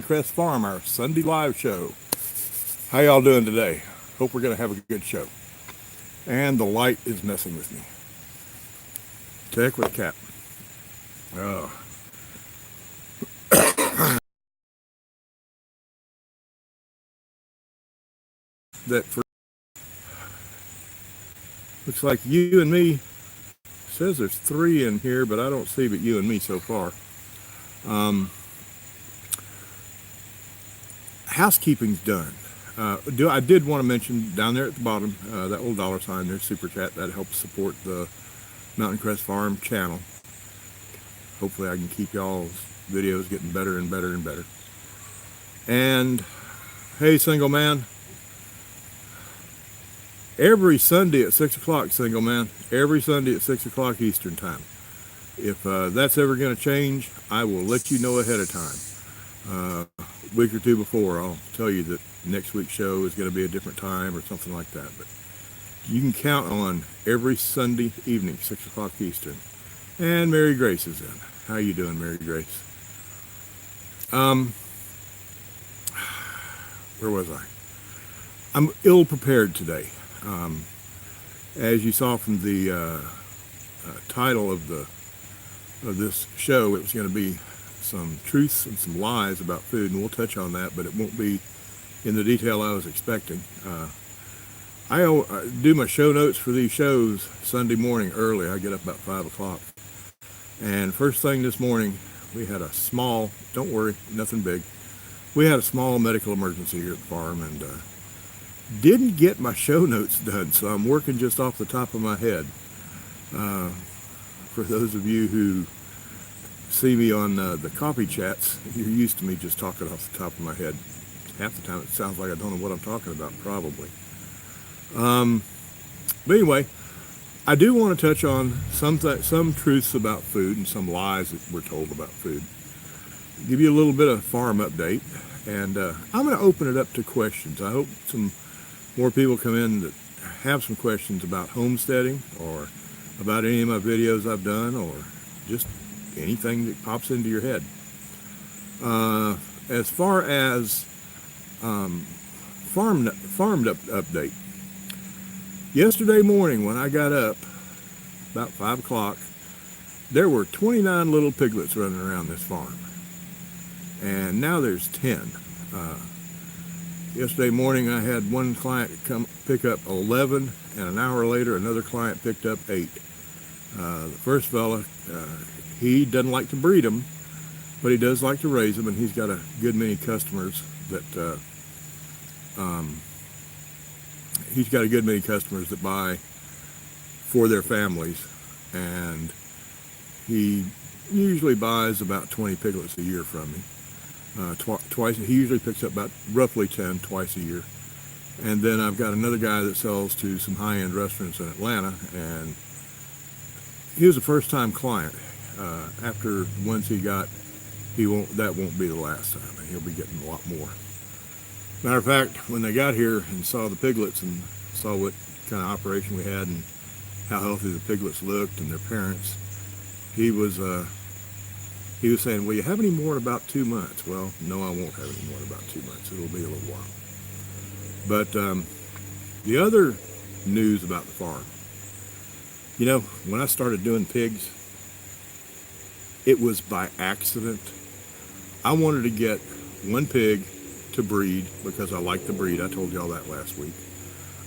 Crest Farm, our Sunday live show. How y'all doing today? Hope we're going to have a good show. And the light is messing with me. Tech with cap. Oh. That for looks like you and me. Says there's 3 in here, but I don't see but you and me so far. Housekeeping's done. I did want to mention down there at the bottom, that little dollar sign there, Super Chat, that helps support the Mountain Crest Farm channel. Hopefully I can keep y'all's videos getting better and better and better. And hey, single man, every Sunday at 6 o'clock, single man, every Sunday at 6 o'clock Eastern time. If that's ever going to change, I will let you know ahead of time. A week or two before, I'll tell you that next week's show is going to be a different time or something like that. But you can count on every Sunday evening, 6 o'clock Eastern. And Mary Grace is in. How you doing, Mary Grace? Where was I? I'm ill prepared today. As you saw from the title of this show, it was going to be some truths and some lies about food, and we'll touch on that, but it won't be in the detail I was expecting. I do my show notes for these shows Sunday morning early. I get up about 5 o'clock. And first thing this morning, we had a small, don't worry, nothing big. We had a small medical emergency here at the farm, and didn't get my show notes done, so I'm working just off the top of my head. For those of you who see me on the coffee chats, you're used to me just talking off the top of my head. Half the time it sounds like I don't know what I'm talking about, probably. But anyway, I do want to touch on some truths about food and some lies that we're told about food. Give you a little bit of farm update, and I'm going to open it up to questions. I hope some more people come in that have some questions about homesteading or about any of my videos I've done, or just anything that pops into your head. As far as farmed update, yesterday morning when I got up about 5 o'clock, there were 29 little piglets running around this farm, and now there's 10. Yesterday morning I had one client come pick up 11, and an hour later another client picked up 8. The first fella, he doesn't like to breed them, but he does like to raise them, and he's got a good many customers that buy for their families, and he usually buys about 20 piglets a year from me. Twice, he usually picks up about roughly 10 twice a year. And then I've got another guy that sells to some high-end restaurants in Atlanta, and he was a first-time client. After the ones he got, that won't be the last time. He'll be getting a lot more. Matter of fact, when they got here and saw the piglets and saw what kind of operation we had and how healthy the piglets looked and their parents, he was saying, "Will you have any more in about 2 months?" Well, no, I won't have any more in about 2 months. It'll be a little while. But the other news about the farm, when I started doing pigs, it was by accident. I wanted to get one pig to breed because I like the breed. I told y'all that last week.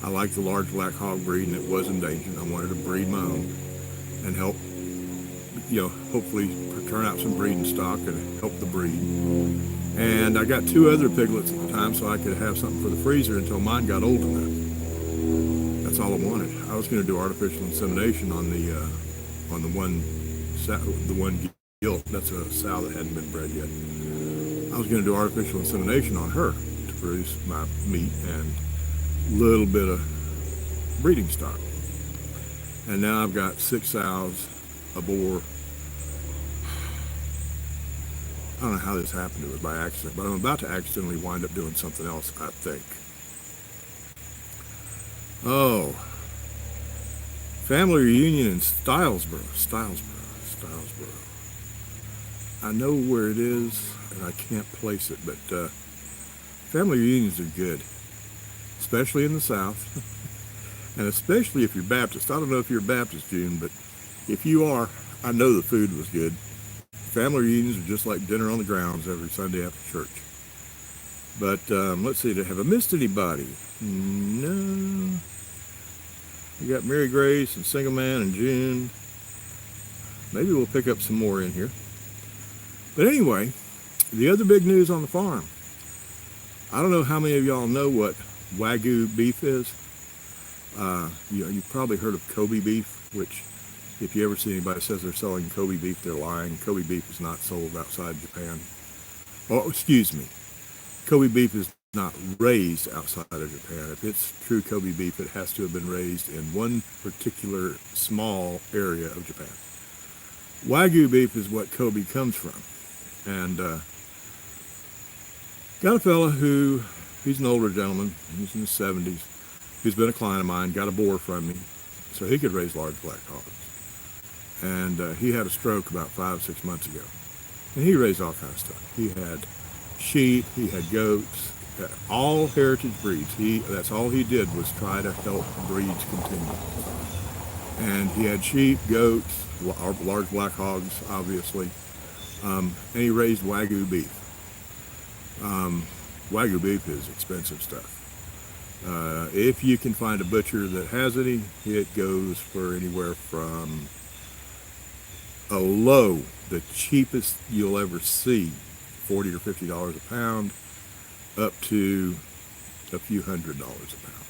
I like the large black hog breed, and it was endangered. I wanted to breed my own and help, hopefully turn out some breeding stock and help the breed. And I got 2 other piglets at the time so I could have something for the freezer until mine got old enough. That's all I wanted. I was going to do artificial insemination on the one gilt. That's a sow that hadn't been bred yet. I was going to do artificial insemination on her to produce my meat and a little bit of breeding stock. And now I've got 6 sows, a boar. I don't know how this happened. It was by accident, but I'm about to accidentally wind up doing something else, I think. Oh, family reunion in Stylesboro. I know where it is. and I can't place it, but family reunions are good, especially in the South, and especially if you're Baptist. I don't know if you're Baptist, June, but if you are, I know the food was good. Family reunions are just like dinner on the grounds every Sunday after church. But let's see, have I missed anybody? No. We got Mary Grace and Single Man and June. Maybe we'll pick up some more in here. But anyway, the other big news on the farm. I don't know how many of y'all know what Wagyu beef is. You've probably heard of Kobe beef, which if you ever see anybody that says they're selling Kobe beef, they're lying. Kobe beef is not sold outside Japan. Oh, excuse me. Kobe beef is not raised outside of Japan. If it's true Kobe beef, it has to have been raised in one particular small area of Japan. Wagyu beef is what Kobe comes from. And got a fella who, he's an older gentleman, he's in his 70s, who's been a client of mine, got a boar from me, so he could raise large black hogs. And he had a stroke about 5-6 months ago. And he raised all kinds of stuff. He had sheep, he had goats, all heritage breeds. That's all he did was try to help breeds continue. And he had sheep, goats, large black hogs, obviously. And he raised Wagyu beef. Wagyu beef is expensive stuff. If you can find a butcher that has any, it goes for anywhere from a low, the cheapest you'll ever see, $40 or $50 a pound, up to a few $100s a pound.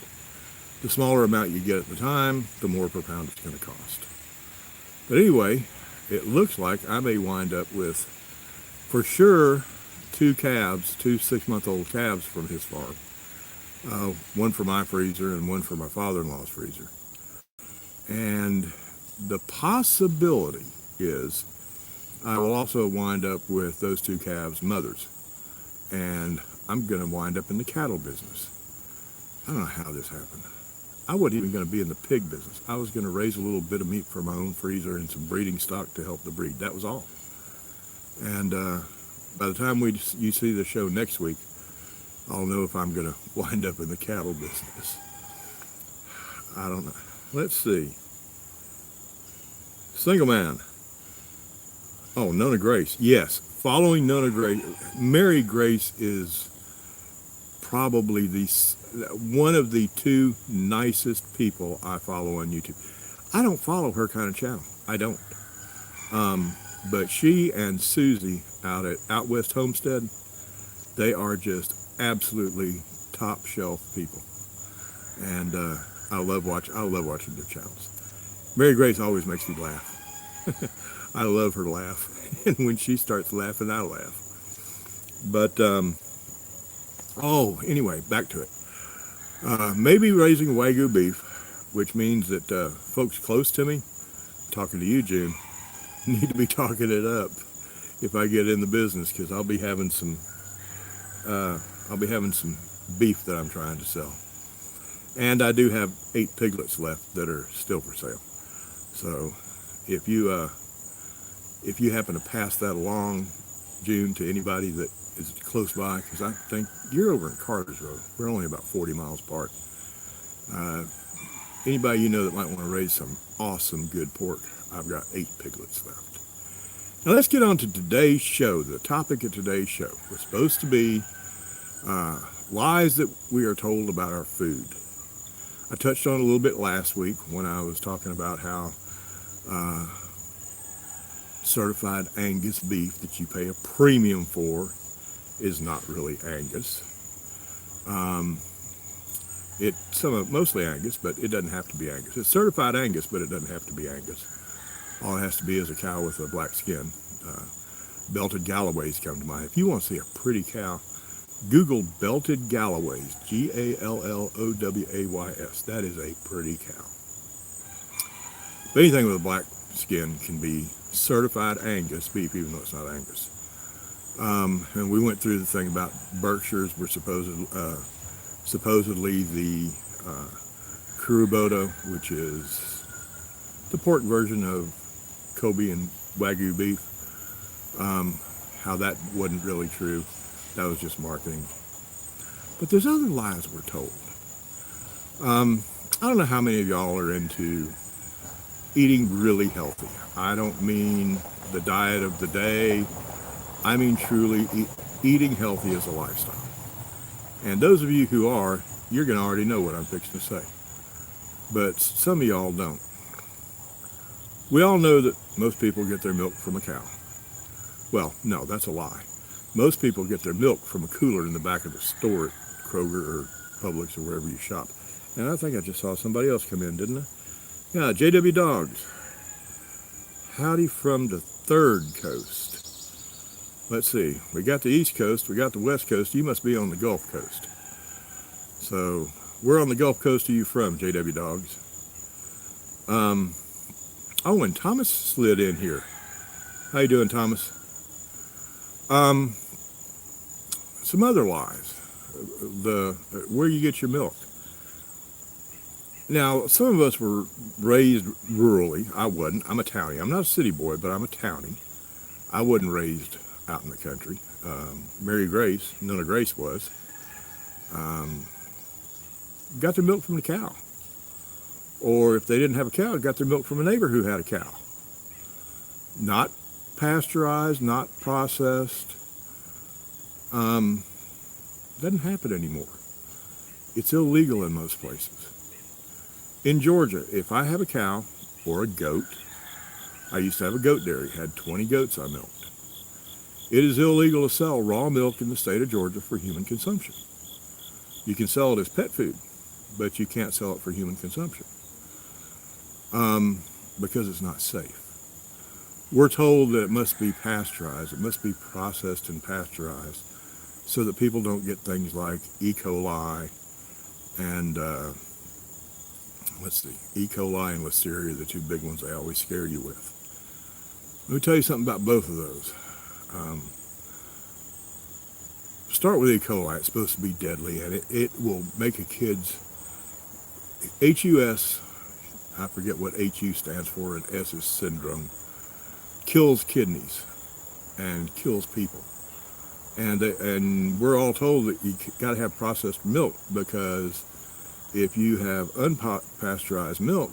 The smaller amount you get at the time, the more per pound it's going to cost. But anyway, it looks like I may wind up with, for sure, 2 calves, 2 6-month-old calves from his farm. One for my freezer and one for my father-in-law's freezer. And the possibility is I will also wind up with those 2 calves' mothers. And I'm going to wind up in the cattle business. I don't know how this happened. I wasn't even going to be in the pig business. I was going to raise a little bit of meat for my own freezer and some breeding stock to help the breed. That was all. And by the time you see the show next week, I'll know if I'm going to wind up in the cattle business. I don't know. Let's see. Single Man. Oh, Nona Grace. Yes, following Nona Grace. Mary Grace is probably one of the 2 nicest people I follow on YouTube. I don't follow her kind of channel. I don't. But she and Susie out West Homestead, they are just absolutely top shelf people. And I love watching their channels. Mary Grace always makes me laugh. I love her laugh. And when she starts laughing, I laugh. But, anyway, back to it. Maybe raising Wagyu beef, which means that folks close to me, talking to you, June, need to be talking it up if I get in the business, because I'll be having some beef that I'm trying to sell. And I do have 8 piglets left that are still for sale. So if you happen to pass that along, June, to anybody that is close by, because I think you're over in Cartersville. We're only about 40 miles apart. Anybody you know that might want to raise some awesome good pork, I've got 8 piglets left. Now let's get on to today's show. The topic of today's show was supposed to be lies that we are told about our food. I touched on it a little bit last week when I was talking about how certified Angus beef that you pay a premium for is not really Angus. It's mostly Angus, but it doesn't have to be Angus. It's certified Angus, but it doesn't have to be Angus. All it has to be is a cow with a black skin. Belted Galloways come to mind. If you want to see a pretty cow, Google Belted Galloways, Galloways. That is a pretty cow. But anything with a black skin can be certified Angus beef, even though it's not Angus. And we went through the thing about Berkshires were supposedly the Kuruboto, which is the pork version of Kobe and Wagyu beef, how that wasn't really true. That was just marketing. But there's other lies we're told. I don't know how many of y'all are into eating really healthy. I don't mean the diet of the day. I mean truly eating healthy as a lifestyle. And those of you who are, you're going to already know what I'm fixing to say. But some of y'all don't. We all know that most people get their milk from a cow. Well, no, that's a lie. Most people get their milk from a cooler in the back of the store at Kroger or Publix or wherever you shop. And I think I just saw somebody else come in, didn't I? Yeah, JW Dogs. Howdy from the third coast. Let's see. We got the East Coast. We got the West Coast. You must be on the Gulf Coast. So, where on the Gulf Coast are you from, JW Dogs? Oh, and Thomas slid in here. How you doing, Thomas? Some other lies. Where you get your milk. Now, some of us were raised rurally. I wasn't. I'm a townie. I'm not a city boy, but I'm a townie. I wasn't raised out in the country. Mary Grace, Nona Grace was, got their milk from the cow. Or if they didn't have a cow, got their milk from a neighbor who had a cow. Not pasteurized, not processed. Doesn't happen anymore. It's illegal in most places. In Georgia, if I have a cow or a goat, I used to have a goat dairy, had 20 goats I milked. It is illegal to sell raw milk in the state of Georgia for human consumption. You can sell it as pet food, but you can't sell it for human consumption because it's not safe. We're told that it must be pasteurized, it must be processed and pasteurized so that people don't get things like E. coli and E. coli and Listeria, the two big ones they always scare you with. Let me tell you something about both of those. Start with E. coli. It's supposed to be deadly, and it will make a kid's HUS, I forget what HU stands for, and S is syndrome, kills kidneys and kills people. And we're all told that you got to have processed milk because if you have unpasteurized milk,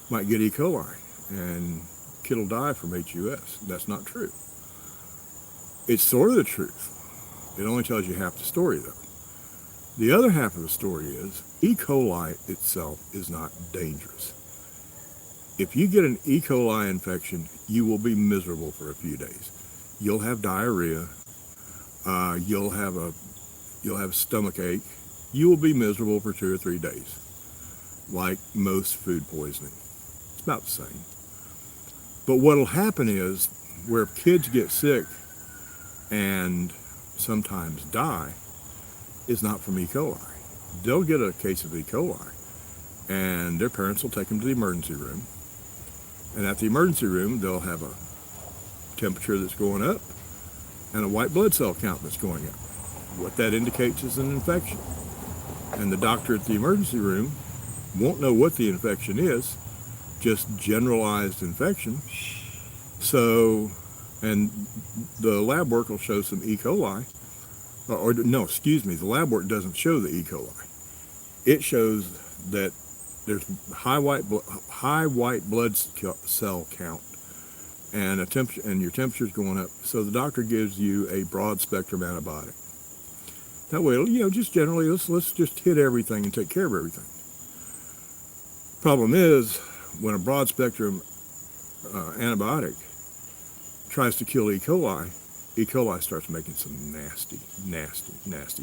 you might get E. coli and kid will die from HUS. That's not true. It's sort of the truth. It only tells you half the story, though. The other half of the story is E. coli itself is not dangerous. If you get an E. coli infection, you will be miserable for a few days. You'll have diarrhea. You'll have stomach ache. You will be miserable for 2 or 3 days, like most food poisoning. It's about the same. But what'll happen is where kids get sick and sometimes die is not from E. coli. They'll get a case of E. coli and their parents will take them to the emergency room. And at the emergency room, they'll have a temperature that's going up and a white blood cell count that's going up. What that indicates is an infection. And the doctor at the emergency room won't know what the infection is, just generalized infection. So, and the lab work will show some E. coli, the lab work doesn't show the E. coli. It shows that there's high white blood cell count and a temperature, and your temperature's going up. So the doctor gives you a broad spectrum antibiotic. That way, just generally, let's just hit everything and take care of everything. Problem is, when a broad spectrum antibiotic tries to kill E. coli, E. coli starts making some nasty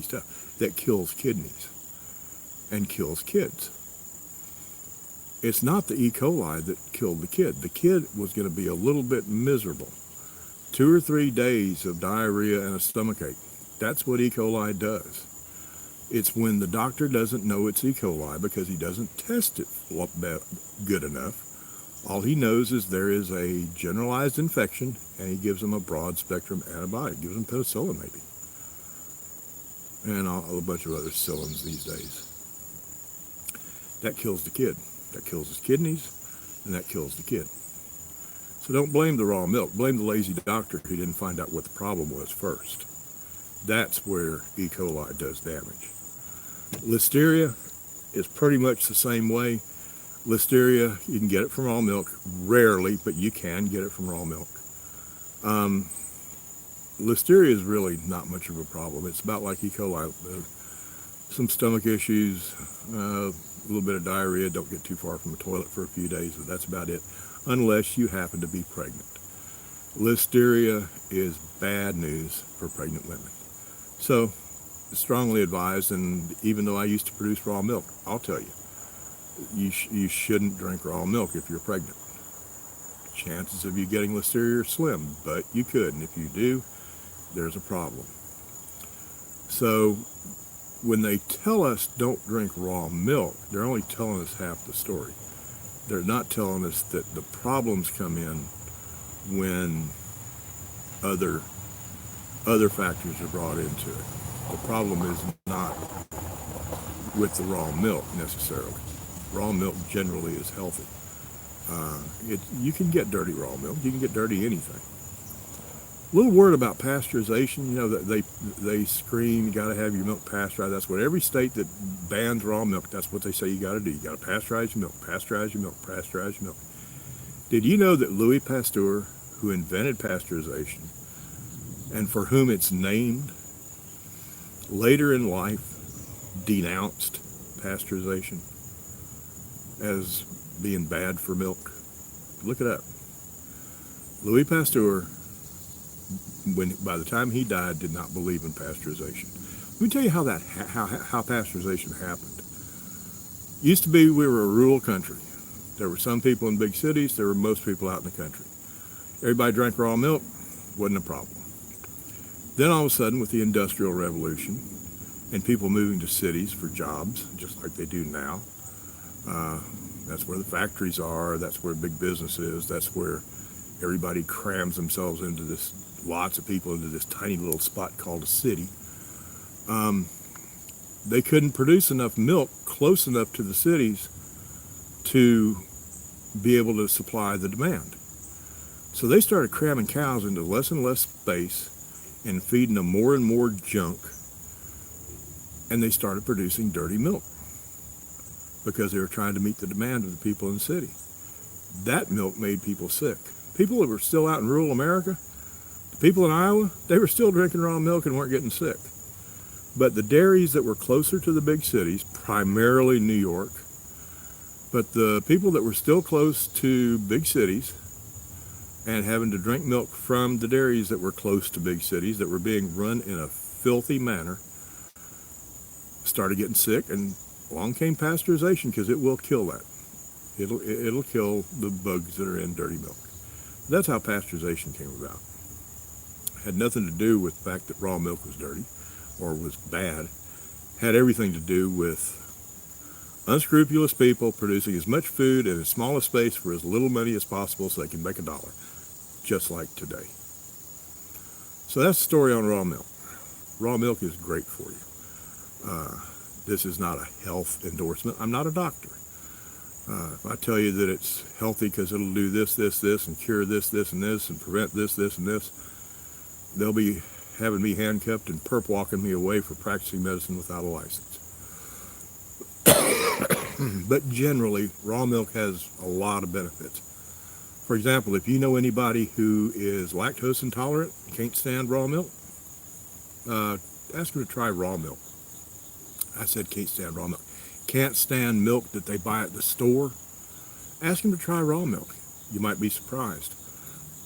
stuff that kills kidneys and kills kids. It's not the E. coli that killed the kid. The kid was going to be a little bit miserable. 2 or 3 days of diarrhea and a stomachache. That's what E. coli does. It's when the doctor doesn't know it's E. coli because he doesn't test it good enough. All he knows is there is a generalized infection, and he gives them a broad spectrum antibiotic. Gives them penicillin maybe, and a bunch of other cillins these days. That kills the kid. That kills his kidneys, and that kills the kid. So don't blame the raw milk. Blame the lazy doctor who didn't find out what the problem was first. That's where E. coli does damage. Listeria is pretty much the same way. Listeria, you can get it from raw milk, rarely, but you can get it from raw milk. Listeria is really not much of a problem. It's about like E. coli. Some stomach issues, a little bit of diarrhea, don't get too far from the toilet for a few days, but that's about it, unless you happen to be pregnant. Listeria is bad news for pregnant women. So, strongly advised, and even though I used to produce raw milk, I'll tell you, you shouldn't drink raw milk if you're pregnant. Chances of you getting listeria are slim, but you could, and if you do, there's a problem. So, when they tell us don't drink raw milk, they're only telling us half the story. They're not telling us that the problems come in when other factors are brought into it. The problem is not with the raw milk necessarily. Raw milk generally is healthy. You can get dirty raw milk. You can get dirty anything. A little word about pasteurization. You know, that they scream, you got to have your milk pasteurized. That's what every state that bans raw milk, that's what they say you got to do. You got to pasteurize your milk, pasteurize your milk, pasteurize your milk. Did you know that Louis Pasteur, who invented pasteurization, and for whom it's named, later in life denounced pasteurization as being bad for milk? Look it up. Louis Pasteur, by the time he died, did not believe in pasteurization. Let me tell you how pasteurization happened. Used to be we were a rural country. There were some people in big cities. There were most people out in the country. Everybody drank raw milk. Wasn't a problem. Then all of a sudden, with the Industrial Revolution and people moving to cities for jobs, just like they do now, that's where the factories are. That's where big business is. That's where everybody crams themselves into this, lots of people into this tiny little spot called a city. They couldn't produce enough milk close enough to the cities to be able to supply the demand. So they started cramming cows into less and less space and feeding them more and more junk, and they started producing dirty milk because they were trying to meet the demand of the people in the city. That milk made people sick. People that were still out in rural America, the people in Iowa, they were still drinking raw milk and weren't getting sick. But the dairies that were closer to the big cities, primarily New York, but the people that were still close to big cities and having to drink milk from the dairies that were close to big cities that were being run in a filthy manner started getting sick, and along came pasteurization, because it will kill that. It'll kill the bugs that are in dirty milk. That's how pasteurization came about. It had nothing to do with the fact that raw milk was dirty or was bad. It had everything to do with unscrupulous people producing as much food in as small a space for as little money as possible so they can make $1, just like today. So that's the story on raw milk. Raw milk is great for you. This is not a health endorsement. I'm not a doctor. If I tell you that it's healthy because it'll do this, and cure this, and this, and prevent this, and this, they'll be having me handcuffed and perp walking me away for practicing medicine without a license. But generally, raw milk has a lot of benefits. For example, if you know anybody who is lactose intolerant, can't stand raw milk, ask them to try raw milk. I said can't stand raw milk. Can't stand milk that they buy at the store, ask them to try raw milk. You might be surprised.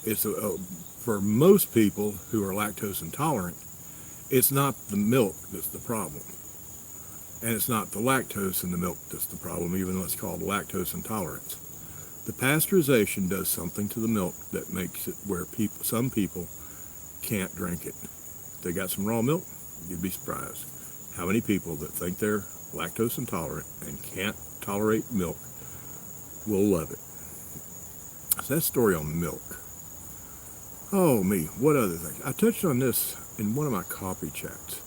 It's for most people who are lactose intolerant, it's not the milk that's the problem. And it's not the lactose in the milk that's the problem, even though it's called lactose intolerance. The pasteurization does something to the milk that makes it where some people can't drink it. If they got some raw milk, you'd be surprised how many people that think they're lactose intolerant and can't tolerate milk will love it. So that's story on milk. Oh me, what other thing? I touched on this in one of my coffee chats.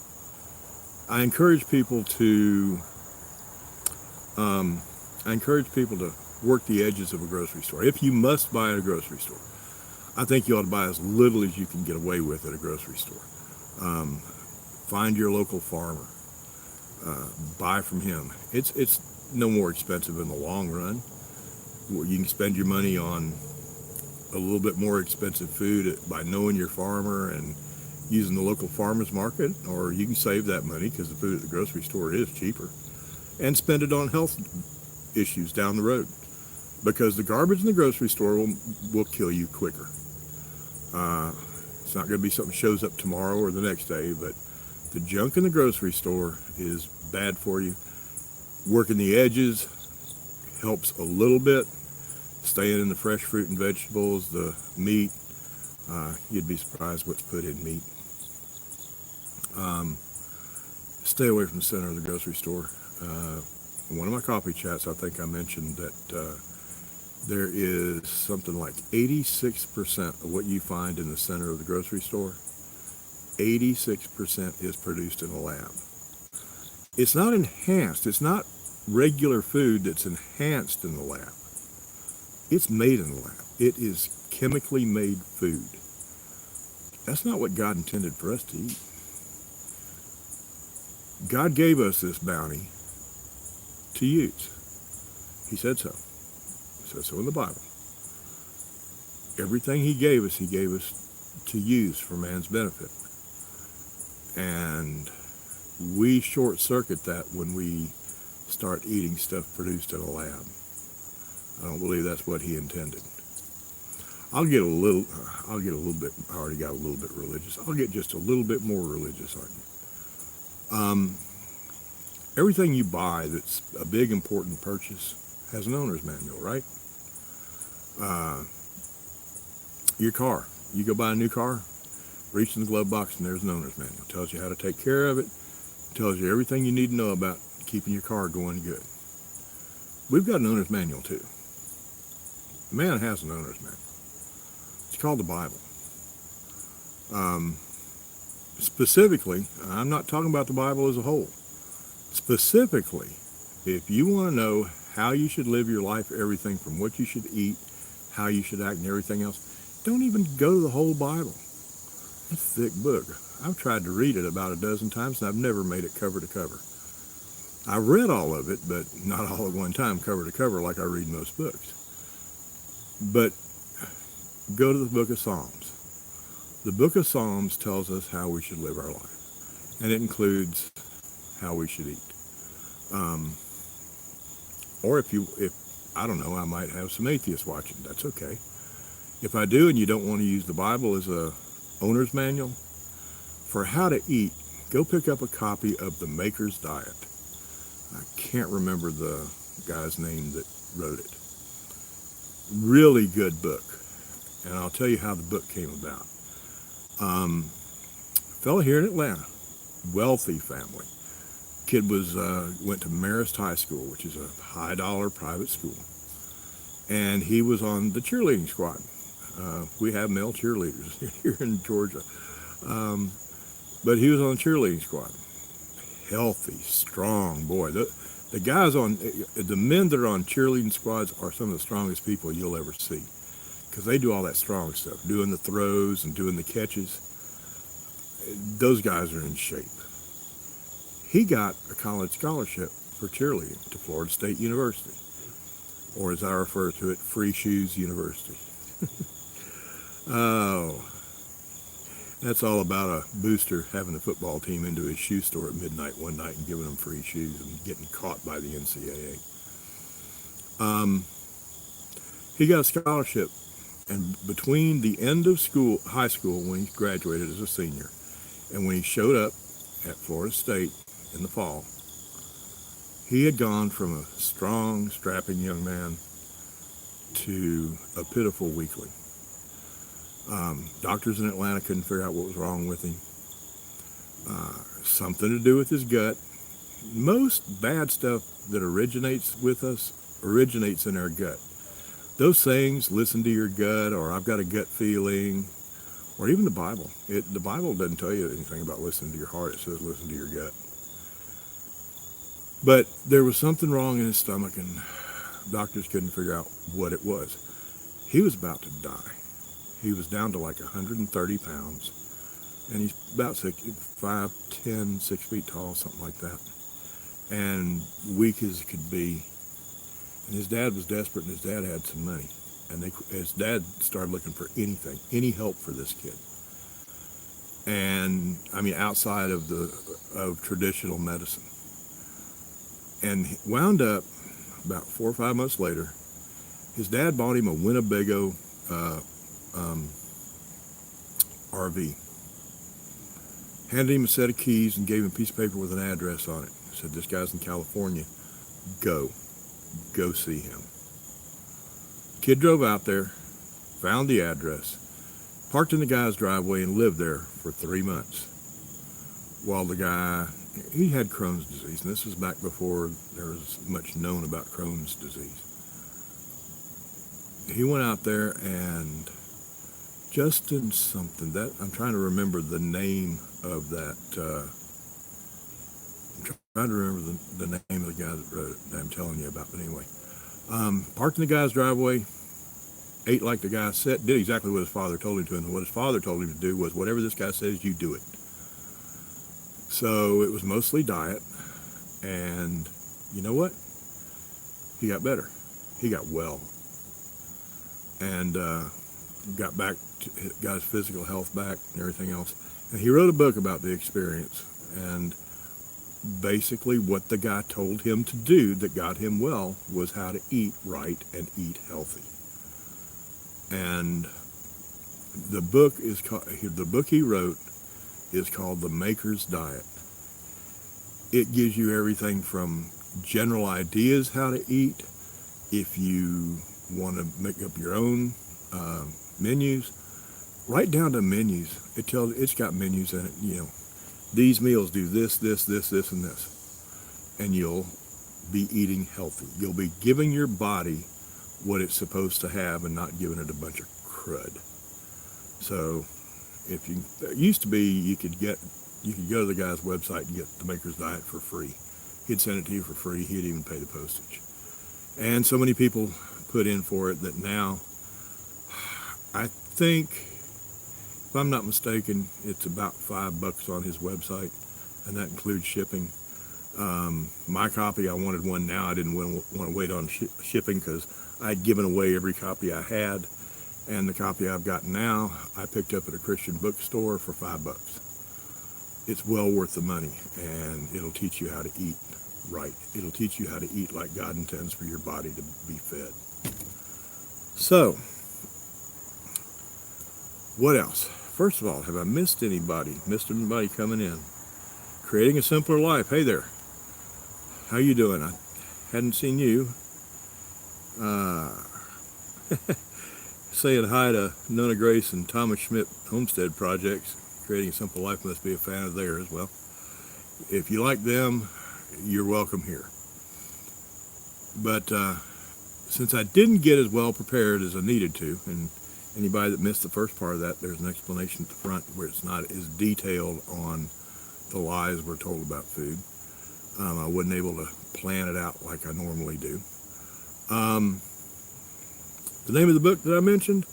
I encourage people to work the edges of a grocery store. If you must buy at a grocery store, I think you ought to buy as little as you can get away with at a grocery store. Um, Find your local farmer. Buy from him. It's no more expensive in the long run. You can spend your money on a little bit more expensive food by knowing your farmer and using the local farmers market, or you can save that money because the food at the grocery store is cheaper, and spend it on health issues down the road, because the garbage in the grocery store will kill you quicker. It's not going to be something that shows up tomorrow or the next day, but the junk in the grocery store is bad for you. Working the edges helps a little bit. Staying in the fresh fruit and vegetables, the meat, you'd be surprised what's put in meat. Stay away from the center of the grocery store. In one of my coffee chats, I think I mentioned that there is something like 86% of what you find in the center of the grocery store, 86% is produced in a lab. It's not enhanced. It's not regular food that's enhanced in the lab. It's made in the lab. It is chemically made food. That's not what God intended for us to eat. God gave us this bounty to use. He said so. It says so in the Bible. Everything he gave us to use for man's benefit. And we short circuit that when we start eating stuff produced in a lab. I don't believe that's what he intended. I'll get a little bit, I already got a little bit religious. I'll get just a little bit more religious on you. Everything you buy that's a big important purchase has an owner's manual, right? Your car, you go buy a new car, reach in the glove box and there's an owner's manual. It tells you how to take care of it. It tells you everything you need to know about keeping your car going good. We've got an owner's manual too. Man has an owner's manual. It's called the Bible. Specifically, I'm not talking about the Bible as a whole. Specifically, if you want to know how you should live your life, everything from what you should eat, how you should act, and everything else, don't even go to the whole Bible. It's a thick book. I've tried to read it about a dozen times, and I've never made it cover to cover. I've read all of it, but not all at one time, cover to cover, like I read most books. But go to the book of Psalms. The book of Psalms tells us how we should live our life, and it includes how we should eat. Or if I don't know, I might have some atheists watching. That's okay. If I do, and you don't want to use the Bible as a owner's manual for how to eat, go pick up a copy of The Maker's Diet. I can't remember the guy's name that wrote it. Really good book. And I'll tell you how the book came about. A fellow here in Atlanta, wealthy family. Kid went to Marist High School, which is a high dollar private school. And he was on the cheerleading squad. We have male cheerleaders here in Georgia. But he was on the cheerleading squad. Healthy, strong boy. The guys the men that are on cheerleading squads are some of the strongest people you'll ever see, because they do all that strong stuff, doing the throws and doing the catches. Those guys are in shape. He got a college scholarship for cheerleading to Florida State University, or as I refer to it, Free Shoes University. Oh, that's all about a booster having the football team into his shoe store at midnight one night and giving them free shoes and getting caught by the NCAA. He got a scholarship, and between the end of high school, when he graduated as a senior, and when he showed up at Florida State in the fall, he had gone from a strong, strapping young man to a pitiful weakling. Doctors in Atlanta couldn't figure out what was wrong with him. Something to do with his gut. Most bad stuff that originates with us originates in our gut. Those things, listen to your gut, or I've got a gut feeling, or even the Bible. The Bible doesn't tell you anything about listening to your heart. It says listen to your gut. But there was something wrong in his stomach, and doctors couldn't figure out what it was. He was about to die. He was down to like 130 pounds, and he's about 5'10", 6 feet tall, something like that, and weak as could be. And his dad was desperate, and his dad had some money, and his dad started looking for anything, any help for this kid. And I mean, outside of traditional medicine, and wound up about 4 or 5 months later. His dad bought him a Winnebago RV, handed him a set of keys, and gave him a piece of paper with an address on it. Said, "This guy's in California. Go see him." Kid drove out there, found the address, parked in the guy's driveway, and lived there for 3 months. While the guy, he had Crohn's disease, and this was back before there was much known about Crohn's disease. He went out there, and Justin something, that I'm trying to remember the name of that. I'm trying to remember the name of the guy that wrote it that I'm telling you about. But anyway, parked in the guy's driveway, ate like the guy said, did exactly what his father told him to, and what his father told him to do was whatever this guy says, you do it. So it was mostly diet, and you know what? He got better. He got well, and got his physical health back and everything else. And he wrote a book about the experience, and basically what the guy told him to do that got him well was how to eat right and eat healthy. And the book he wrote is called The Maker's Diet. It gives you everything from general ideas how to eat, if you want to make up your own menus, right down to menus. It's got menus in it. You know, these meals do this, this, this, this, and this, and you'll be eating healthy. You'll be giving your body what it's supposed to have, and not giving it a bunch of crud. So, it used to be you could go to the guy's website and get The Maker's Diet for free. He'd send it to you for free. He'd even pay the postage. And so many people put in for it that now, I think, if I'm not mistaken, it's about $5 on his website, and that includes shipping. My copy, I wanted one now. I didn't want to wait on shipping, because I'd given away every copy I had, and the copy I've got now, I picked up at a Christian bookstore for $5. It's well worth the money, and it'll teach you how to eat right. It'll teach you how to eat like God intends for your body to be fed. So, what else? First of all, have I missed anybody? Missed anybody coming in? Creating a Simpler Life. Hey there. How you doing? I hadn't seen you. Saying hi to Nona Grace and Thomas Schmidt Homestead Projects. Creating a Simple Life must be a fan of theirs as well. If you like them, you're welcome here. But since I didn't get as well prepared as I needed to, and anybody that missed the first part of that, there's an explanation at the front where it's not as detailed on the lies we're told about food. I wasn't able to plan it out like I normally do. The name of the book that I mentioned,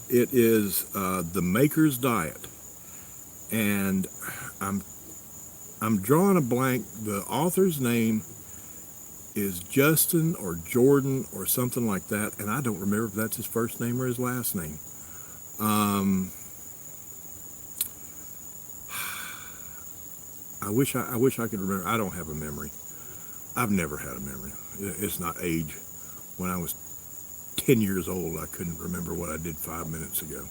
it is The Maker's Diet, and I'm drawing a blank. The author's name is Justin or Jordan or something like that, and I don't remember if that's his first name or his last name. I wish I could remember. I don't have a memory. I've never had a memory. It's not age. When I was 10 years old, I couldn't remember what I did 5 minutes ago.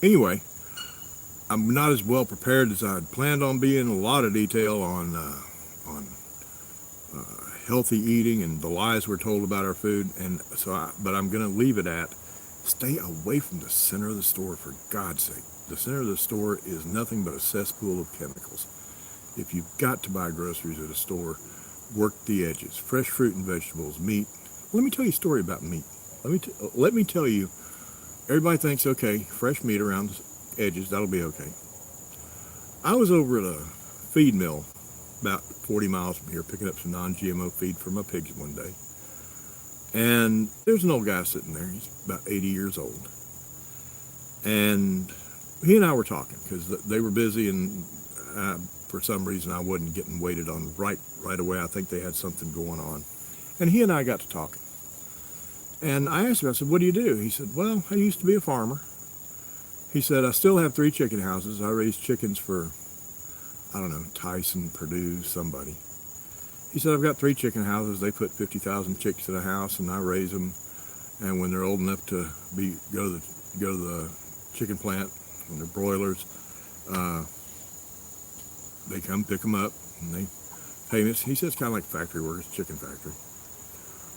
Anyway, I'm not as well prepared as I had planned on being. A lot of detail on healthy eating and the lies we're told about our food, and so. But I'm going to leave it at: stay away from the center of the store, for God's sake. The center of the store is nothing but a cesspool of chemicals. If you've got to buy groceries at a store, work the edges. Fresh fruit and vegetables, meat. Let me tell you a story about meat. Let me tell you. Everybody thinks, okay, fresh meat around the edges, that'll be okay. I was over at a feed mill about 40 miles from here, picking up some non-GMO feed for my pigs one day. And there's an old guy sitting there. He's about 80 years old. And he and I were talking because they were busy, and for some reason I wasn't getting waited on right away. I think they had something going on. And he and I got to talking. And I asked him, I said, what do you do? He said, well, I used to be a farmer. He said, I still have 3 chicken houses. I raise chickens for, I don't know, Tyson, Purdue, somebody. He said, I've got 3 chicken houses. They put 50,000 chicks in a house, and I raise them. And when they're old enough to go to the chicken plant, when they're broilers, they come pick them up, and they pay me. He said, it's kind of like factory workers, chicken factory.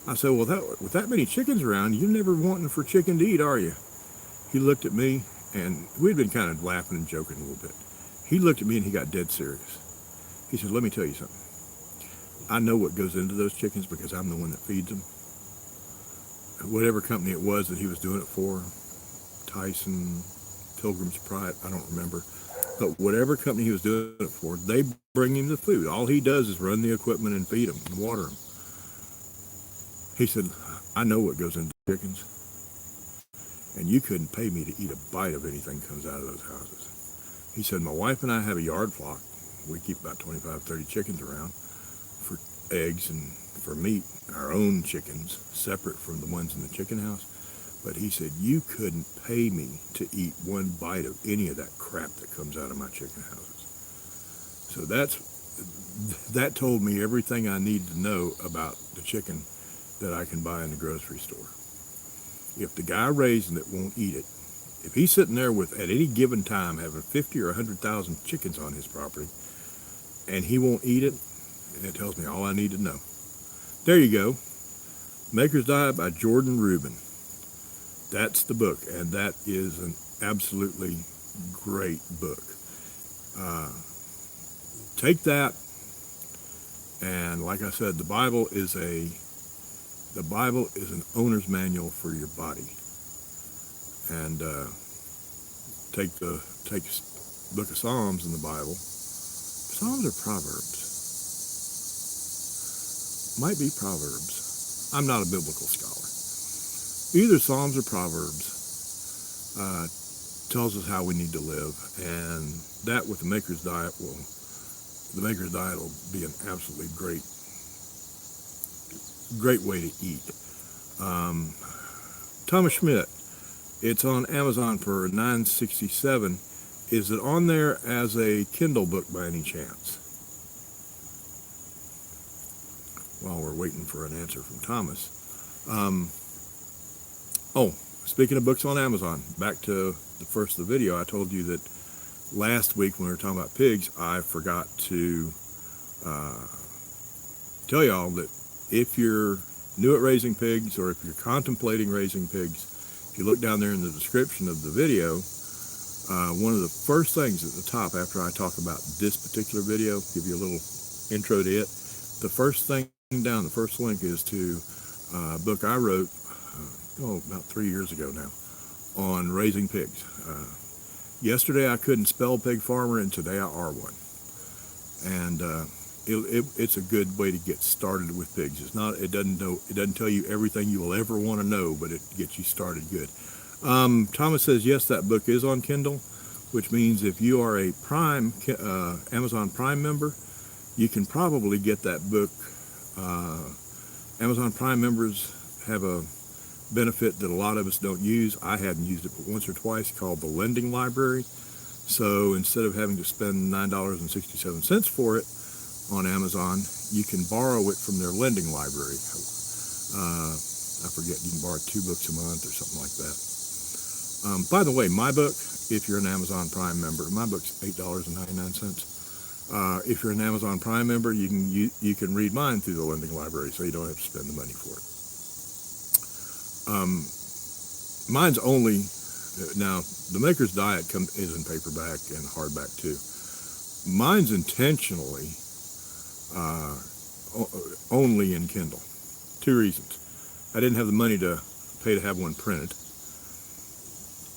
I said, well, with that many chickens around, you're never wanting for chicken to eat, are you? He looked at me, and we'd been kind of laughing and joking a little bit. He looked at me, and he got dead serious. He said, let me tell you something. I know what goes into those chickens because I'm the one that feeds them. Whatever company it was that he was doing it for, Tyson, Pilgrim's Pride, I don't remember. But whatever company he was doing it for, they bring him the food. All he does is run the equipment and feed them and water them. He said, I know what goes into chickens. And you couldn't pay me to eat a bite of anything that comes out of those houses. He said, my wife and I have a yard flock. We keep about 25, 30 chickens around for eggs and for meat, our own chickens, separate from the ones in the chicken house. But he said, you couldn't pay me to eat one bite of any of that crap that comes out of my chicken houses. So that told me everything I need to know about the chicken that I can buy in the grocery store. If the guy raising it won't eat it, if he's sitting there with, at any given time, having 50 or 100,000 chickens on his property, and he won't eat it, it tells me all I need to know. There you go. Maker's Diet by Jordan Rubin. That's the book, and that is an absolutely great book. Take that, and like I said, the Bible is an owner's manual for your body. And take the book of Psalms in the Bible. Psalms or Proverbs? Might be Proverbs. I'm not a biblical scholar. Either Psalms or Proverbs tells us how we need to live, and that with the Maker's Diet will be an absolutely great way to eat. Thomas Schmidt, it's on Amazon for $9.67. Is it on there as a Kindle book by any chance? While we're waiting for an answer from Thomas. Speaking of books on Amazon, back to the first of the video, I told you that last week when we were talking about pigs, I forgot to tell y'all that if you're new at raising pigs, or if you're contemplating raising pigs, if you look down there in the description of the video, one of the first things at the top after I talk about this particular video, give you a little intro to it, the first thing down, the first link is to a book I wrote about 3 years ago now on raising pigs. Yesterday I couldn't spell pig farmer, and today I are one. And it's a good way to get started with pigs. It doesn't tell you everything you will ever want to know, but it gets you started good. Thomas says yes, that book is on Kindle, which means if you are a Prime Amazon Prime member, you can probably get that book. Amazon Prime members have a benefit that a lot of us don't use. I hadn't used it but once or twice, called the Lending Library. So instead of having to spend $9.67 for it on Amazon, you can borrow it from their lending library. I forget, you can borrow 2 books a month or something like that. By the way, my book, if you're an Amazon Prime member, my book's $8.99. If you're an Amazon Prime member, you can read mine through the lending library, so you don't have to spend the money for it. Mine's only, now the Maker's Diet is in paperback and hardback too. Mine's intentionally only in Kindle. 2 reasons. I didn't have the money to pay to have one printed.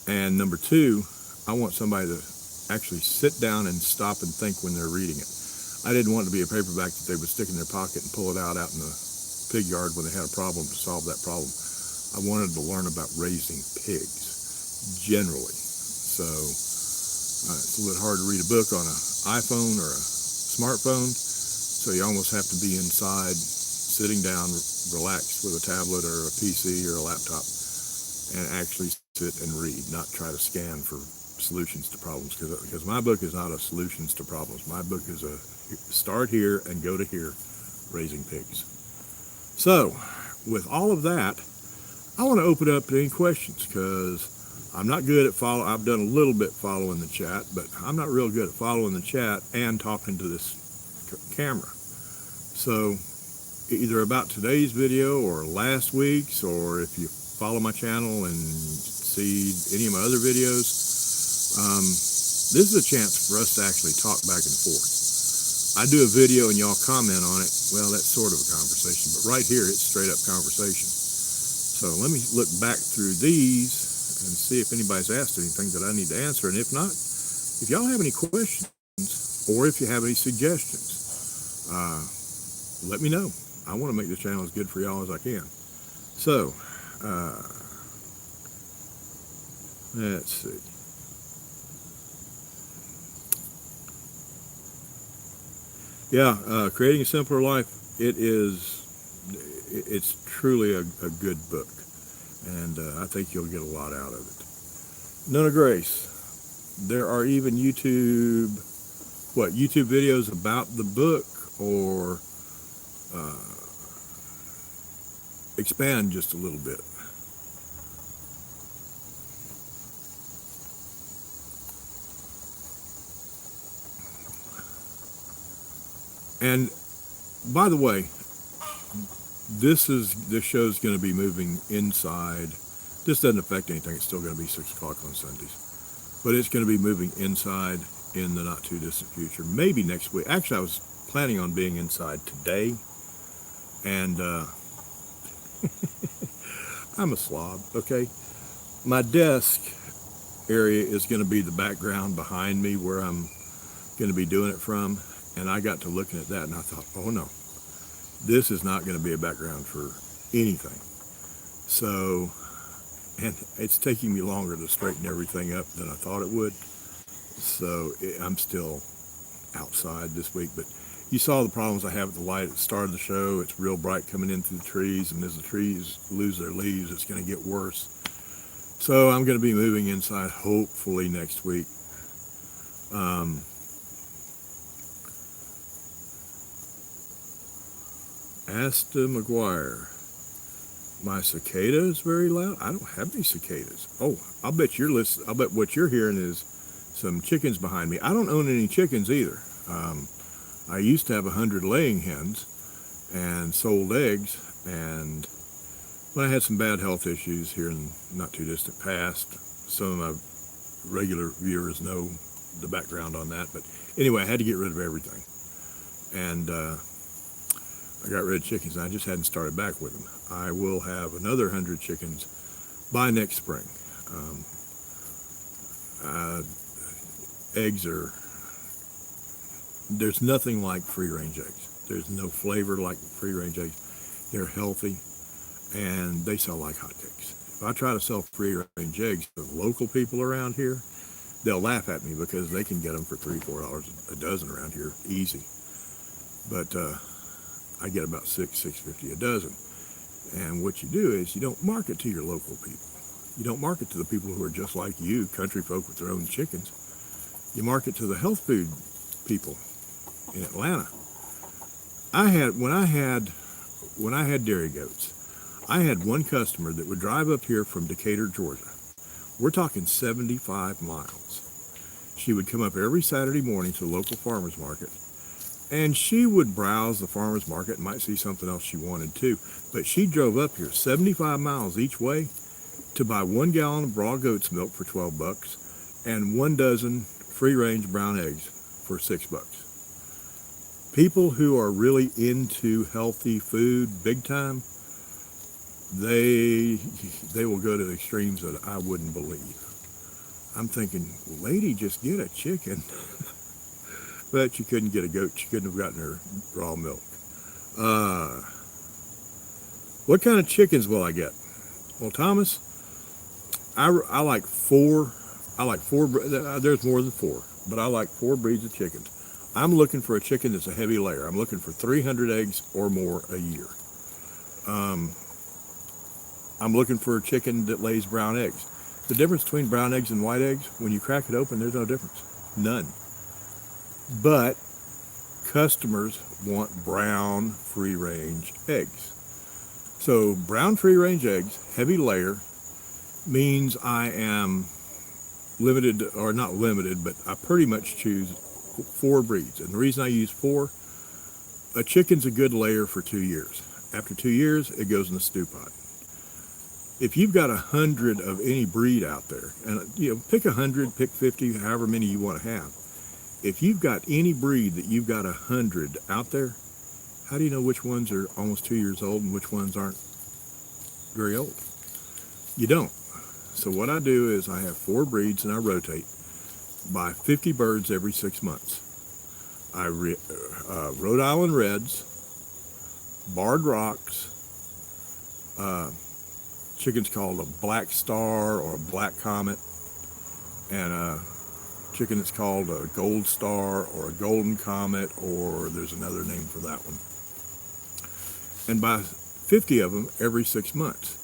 And number 2, I want somebody to actually sit down and stop and think when they're reading it. I didn't want it to be a paperback that they would stick in their pocket and pull it out in the pig yard when they had a problem to solve that problem. I wanted to learn about raising pigs generally. So it's a little hard to read a book on an iPhone or a smartphone. So you almost have to be inside, sitting down, relaxed with a tablet or a PC or a laptop, and actually sit and read, not try to scan for solutions to problems, because my book is not a solutions to problems. My book is a start here and go to here, raising pigs. So with all of that, I want to open it up to any questions, because I'm not good at I've done a little bit following the chat, but I'm not real good at following the chat and talking to this camera. So either about today's video or last week's, or if you follow my channel and see any of my other videos, this is a chance for us to actually talk back and forth. I do a video and y'all comment on it. Well, that's sort of a conversation, but right here it's straight up conversation. So let me look back through these and see if anybody's asked anything that I need to answer. And if not, if y'all have any questions or if you have any suggestions, let me know. I want to make this channel as good for y'all as I can. So, let's see. Yeah, Creating a Simpler Life, it's truly a good book. And I think you'll get a lot out of it. Nona Grace, there are even YouTube videos about the book, or expand just a little bit. And by the way, this show's going to be moving inside. This doesn't affect anything. It's still going to be 6 o'clock on Sundays, but it's going to be moving inside in the not too distant future. Maybe next week. Actually, I was planning on being inside today, and I'm a slob. Okay, my desk area is going to be the background behind me where I'm going to be doing it from. And I got to looking at that and I thought, oh no, this is not going to be a background for anything. So, and it's taking me longer to straighten everything up than I thought it would. So I'm still outside this week, but you saw the problems I have with the light at the start of the show. It's real bright coming in through the trees, and as the trees lose their leaves, it's going to get worse. So I'm going to be moving inside hopefully next week. Asta McGuire, my cicada is very loud. I don't have any cicadas. Oh, I'll bet what you're hearing is some chickens behind me. I don't own any chickens either. I used to have 100 laying hens and sold eggs, and when I had some bad health issues here in the not too distant past, some of my regular viewers know the background on that, but anyway, I had to get rid of everything. And I got rid of chickens, and I just hadn't started back with them. I will have another 100 chickens by next spring. Eggs there's nothing like free-range eggs. There's no flavor like free-range eggs. They're healthy, and they sell like hotcakes. If I try to sell free-range eggs to local people around here, they'll laugh at me because they can get them for $3-4 a dozen around here, easy. But I get about $6.50 a dozen. And what you do is you don't market to your local people. You don't market to the people who are just like you, country folk with their own chickens. You market to the health food people in Atlanta. When I had dairy goats, I had one customer that would drive up here from Decatur, Georgia. We're talking 75 miles. She would come up every Saturday morning to the local farmer's market, and she would browse the farmer's market and might see something else she wanted too. But she drove up here 75 miles each way to buy 1 gallon of raw goat's milk for $12 and 1 dozen free-range brown eggs for $6. People who are really into healthy food big time, they will go to the extremes that I wouldn't believe. I'm thinking, lady, just get a chicken. But she couldn't get a goat. She couldn't have gotten her raw milk. What kind of chickens will I get? Well, Thomas, I like four. I like four. There's more than four, but I like four breeds of chickens. I'm looking for a chicken that's a heavy layer. I'm looking for 300 eggs or more a year. Um, I'm looking for a chicken that lays brown eggs. The difference between brown eggs and white eggs, when you crack it open, there's no difference. None. But customers want brown free-range eggs. So brown free-range eggs, heavy layer, means I am limited, or not limited, but I pretty much choose four breeds. And the reason I use four, a chicken's a good layer for 2 years. After 2 years, it goes in the stew pot. If you've got 100 of any breed out there, and pick 100, pick 50, however many you want to have. If you've got any breed that you've got 100 out there, how do you know which ones are almost 2 years old and which ones aren't very old? You don't. So what I do is I have four breeds and I rotate. Buy 50 birds every 6 months. Rhode Island Reds, Barred Rocks, chicken's called a Black Star or a Black Comet, and a chicken that's called a Gold Star or a Golden Comet, or there's another name for that one. And buy 50 of them every 6 months.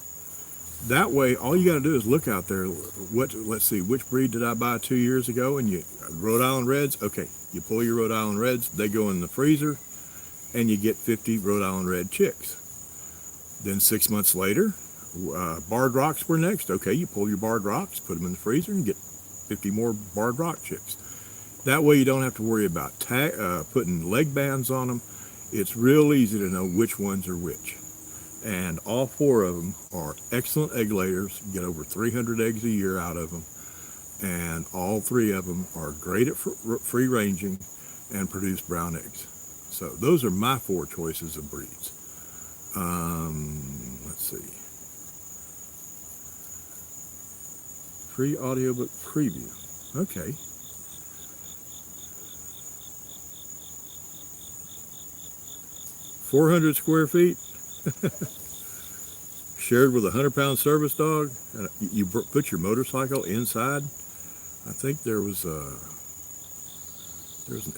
That way, all you got to do is look out there. Let's see, which breed did I buy 2 years ago? And Rhode Island Reds. Okay, you pull your Rhode Island Reds. They go in the freezer, and you get 50 Rhode Island Red chicks. Then 6 months later, Barred Rocks were next. Okay, you pull your Barred Rocks, put them in the freezer, and get 50 more Barred Rock chicks. That way, you don't have to worry about putting leg bands on them. It's real easy to know which ones are which. And all four of them are excellent egg layers. You get over 300 eggs a year out of them. And all three of them are great at free ranging and produce brown eggs. So those are my four choices of breeds. Let's see. Free audiobook preview. Okay. $400 square feet. Shared with a 100-pound service dog. You put your motorcycle inside. I think there was an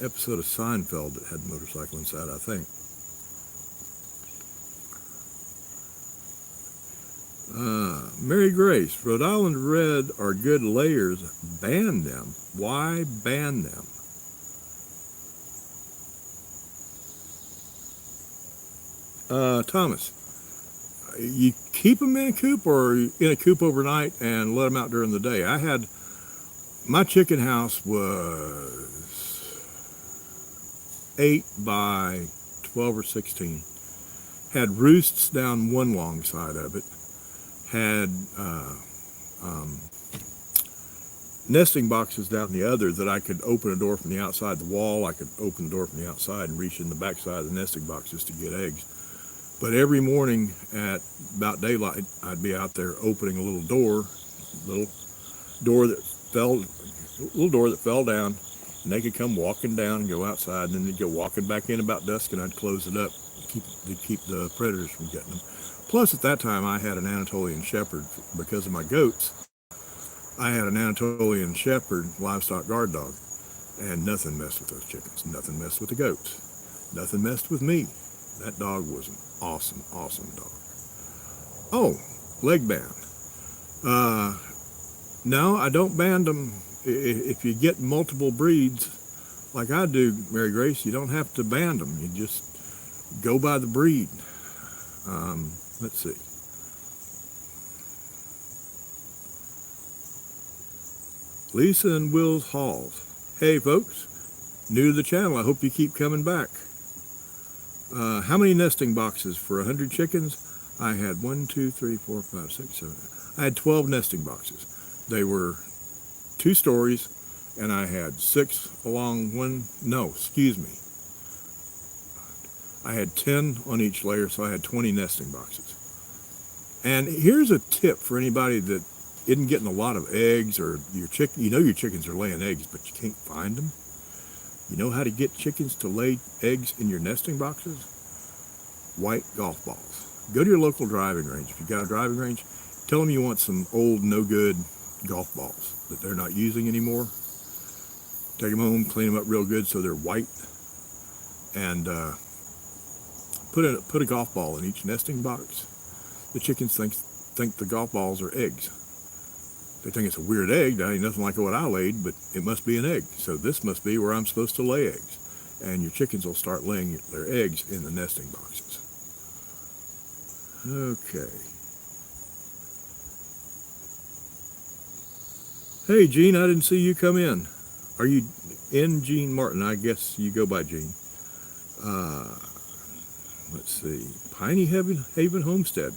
episode of Seinfeld that had a motorcycle inside, I think. Mary Grace, Rhode Island Red are good layers. Ban them. Why ban them? Thomas, you keep them in a coop or in a coop overnight and let them out during the day. My chicken house was 8 by 12 or 16. Had roosts down one long side of it. Had nesting boxes down the other that I could open a door from the outside the wall. I could open the door from the outside and reach in the backside of the nesting boxes to get eggs. But every morning at about daylight, I'd be out there opening a little door that fell down, and they could come walking down and go outside, and then they'd go walking back in about dusk, and I'd close it up to keep the predators from getting them. Plus, at that time, I had an Anatolian Shepherd. Because of my goats, I had an Anatolian Shepherd livestock guard dog, and nothing messed with those chickens. Nothing messed with the goats. Nothing messed with me. That dog was an awesome, awesome dog. Oh, leg band. No, I don't band them. If you get multiple breeds, like I do, Mary Grace, you don't have to band them. You just go by the breed. Let's see. Lisa and Will's Halls. Hey, folks. New to the channel. I hope you keep coming back. How many nesting boxes for 100 chickens? I had 1, 2, 3, 4, 5, 6, 7. I had 12 nesting boxes. They were 2 stories, and I had 6 along one. No, excuse me. I had 10 on each layer, so I had 20 nesting boxes. And here's a tip for anybody that isn't getting a lot of eggs, or your chickens are laying eggs, but you can't find them. You know how to get chickens to lay eggs in your nesting boxes? White golf balls. Go to your local driving range. If you've got a driving range, tell them you want some old, no good golf balls that they're not using anymore. Take them home, clean them up real good so they're white, and put a golf ball in each nesting box. The chickens think the golf balls are eggs. They think it's a weird egg. That ain't nothing like what I laid, but it must be an egg. So this must be where I'm supposed to lay eggs. And your chickens will start laying their eggs in the nesting boxes. Okay. Hey, Gene, I didn't see you come in. Are you in, Gene Martin? I guess you go by Gene. Let's see. Piney Haven Homestead.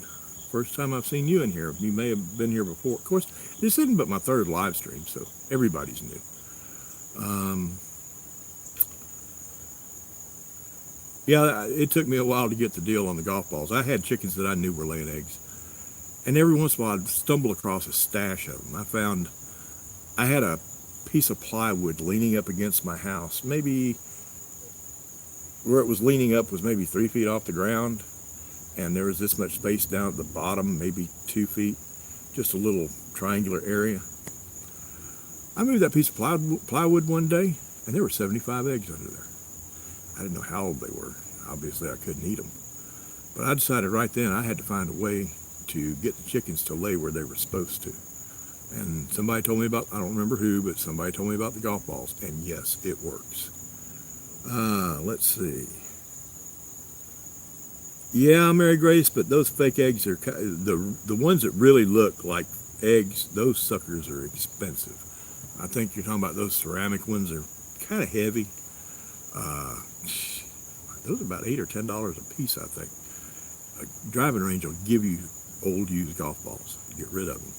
First time I've seen you in here. You may have been here before. Of course, this isn't but my third live stream, so everybody's new. Yeah, it took me a while to get the deal on the golf balls. I had chickens that I knew were laying eggs. And every once in a while, I'd stumble across a stash of them. I had a piece of plywood leaning up against my house. Maybe where it was leaning up was maybe 3 feet off the ground. And there was this much space down at the bottom, maybe 2 feet. Just a little triangular area. I moved that piece of plywood one day, and there were 75 eggs under there. I didn't know how old they were. Obviously, I couldn't eat them. But I decided right then I had to find a way to get the chickens to lay where they were supposed to. And somebody told me about, I don't remember who, but somebody told me about the golf balls. And yes, it works. Let's see. Yeah, Mary Grace, but those fake eggs are, the ones that really look like eggs, those suckers are expensive. I think you're talking about those ceramic ones. Are kind of heavy. Those are about $8 or $10 a piece, I think. A driving range will give you old used golf balls. Get rid of them.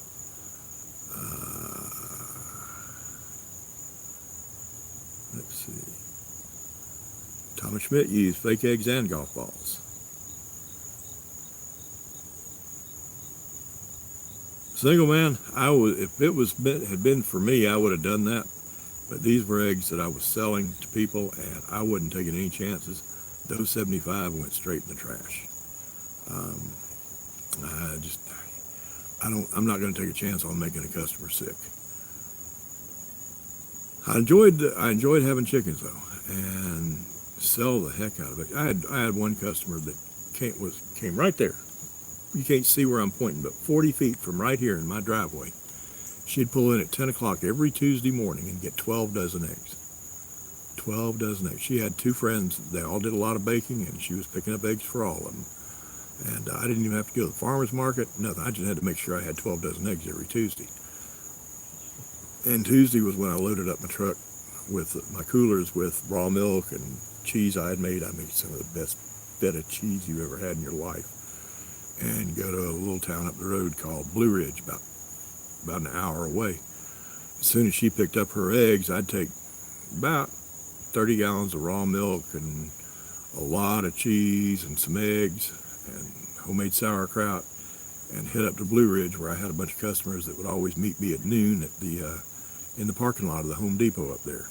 Let's see. Thomas Schmidt used fake eggs and golf balls. Single man, if it had been for me, I would have done that. But these were eggs that I was selling to people, and I wasn't taking any chances. Those 75 went straight in the trash. I'm not going to take a chance on making a customer sick. I enjoyed having chickens though, and sell the heck out of it. I had one customer that came right there. You can't see where I'm pointing, but 40 feet from right here in my driveway. She'd pull in at 10 o'clock every Tuesday morning and get 12 dozen eggs. 12 dozen eggs. She had two friends. They all did a lot of baking, and she was picking up eggs for all of them. And I didn't even have to go to the farmer's market, nothing. I just had to make sure I had 12 dozen eggs every Tuesday. And Tuesday was when I loaded up my truck with my coolers with raw milk and cheese I had made. I made some of the best feta cheese you ever had in your life. And go to a little town up the road called Blue Ridge, about an hour away. As soon as she picked up her eggs, I'd take about 30 gallons of raw milk and a lot of cheese and some eggs and homemade sauerkraut and head up to Blue Ridge, where I had a bunch of customers that would always meet me at noon at in the parking lot of the Home Depot up there.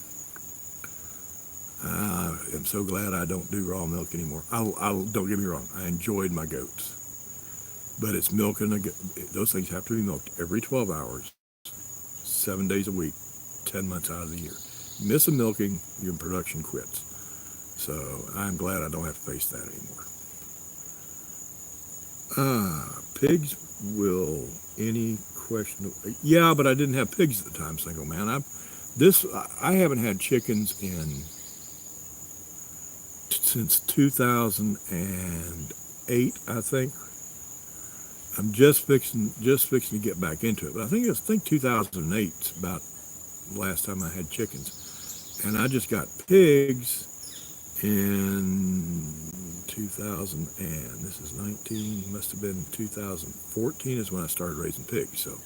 I am so glad I don't do raw milk anymore. Don't get me wrong, I enjoyed my goats. But it's milking, those things have to be milked every 12 hours, 7 days a week, 10 months out of the year. Miss a milking, your production quits. So I'm glad I don't have to face that anymore. Pigs will any question? Yeah, but I didn't have pigs at the time, single man. I haven't had chickens since 2008, I think. I'm just fixing to get back into it, but I think 2008 is about the last time I had chickens, and I just got pigs in 2000, and this is 19, must have been 2014 is when I started raising pigs. So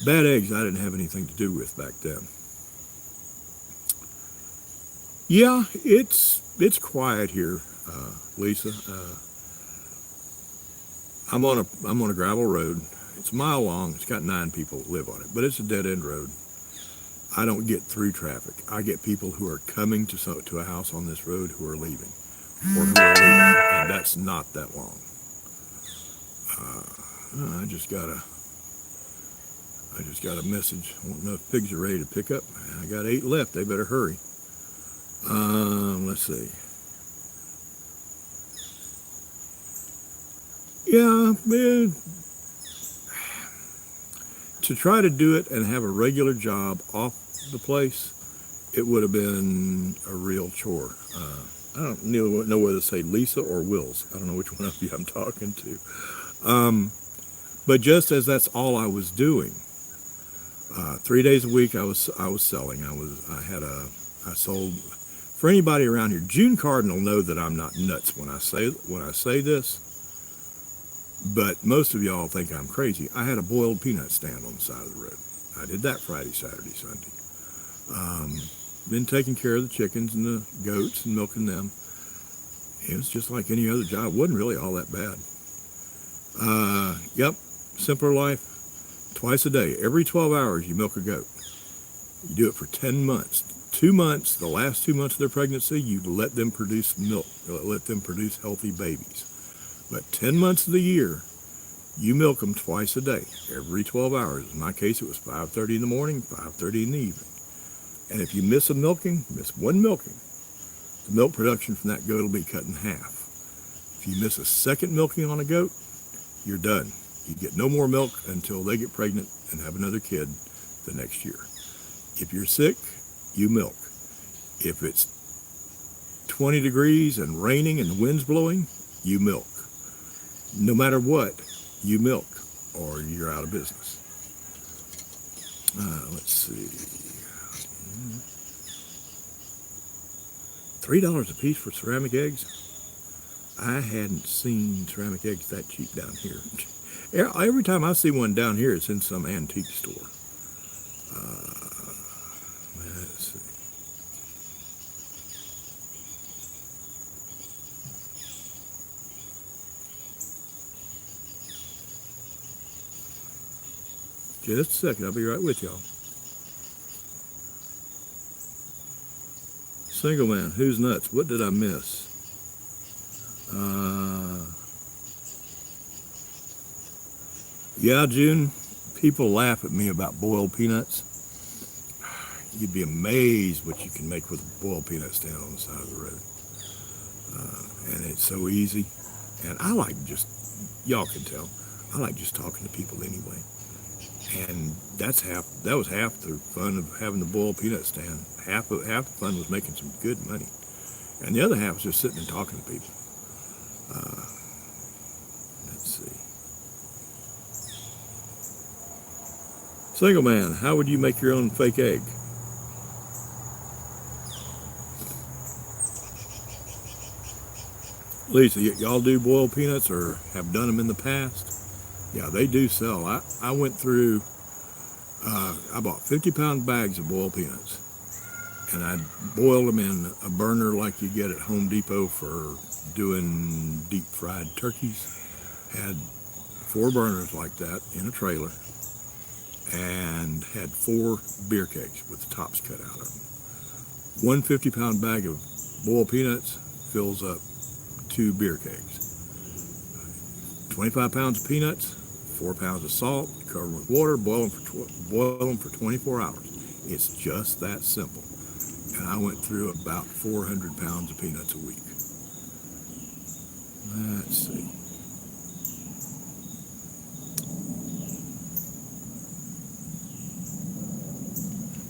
bad eggs I didn't have anything to do with back then. Yeah, it's quiet here, Lisa. I'm on a gravel road. It's a mile long. It's got 9 people that live on it, but it's a dead-end road. I don't get through traffic. I get people who are coming to a house on this road who are leaving, or who are leaving, and that's not that long. I just got a message. I don't know if pigs are ready to pick up. I got 8 left. They better hurry. Let's see. Yeah, man. To try to do it and have a regular job off the place, it would have been a real chore. I don't know whether to say Lisa or Wills. I don't know which one of you I'm talking to. But just as that's all I was doing, 3 days a week I was selling. I sold. For anybody around here, June Cardinal know that I'm not nuts when I say this. But most of y'all think I'm crazy. I had a boiled peanut stand on the side of the road. I did that Friday, Saturday, Sunday. Been taking care of the chickens and the goats and milking them. It was just like any other job. It wasn't really all that bad. Yep, simpler life. Twice a day, every 12 hours, you milk a goat. You do it for 10 months. 2 months, the last 2 months of their pregnancy, you let them produce milk. Let them produce healthy babies. But 10 months of the year, you milk them twice a day, every 12 hours. In my case, it was 5:30 in the morning, 5:30 in the evening. And if you miss one milking, the milk production from that goat will be cut in half. If you miss a second milking on a goat, you're done. You get no more milk until they get pregnant and have another kid the next year. If you're sick, you milk. If it's 20 degrees and raining and the wind's blowing, you milk. No matter what, you milk or you're out of business. Let's see. $3 a piece for ceramic eggs? I hadn't seen ceramic eggs that cheap down here. Every time I see one down here, it's in some antique store. Let's see. Just a second, I'll be right with y'all. Single man, who's nuts? What did I miss? Yeah, June, people laugh at me about boiled peanuts. You'd be amazed what you can make with a boiled peanut stand on the side of the road. And it's so easy. And I like y'all can tell, I like just talking to people anyway. And that was half the fun of having the boiled peanut stand. Half the fun was making some good money. And the other half was just sitting and talking to people. Let's see. Single man, how would you make your own fake egg? Lisa, y'all do boiled peanuts or have done them in the past? Yeah, they do sell. I went through, I bought 50-pound bags of boiled peanuts. And I boiled them in a burner like you get at Home Depot for doing deep fried turkeys. Had 4 burners like that in a trailer. And had 4 beer kegs with the tops cut out of them. One 50-pound bag of boiled peanuts fills up 2 beer kegs. 25 pounds of peanuts, 4 pounds of salt, cover them with water, boil them for 24 hours. It's just that simple. And I went through about 400 pounds of peanuts a week. Let's see.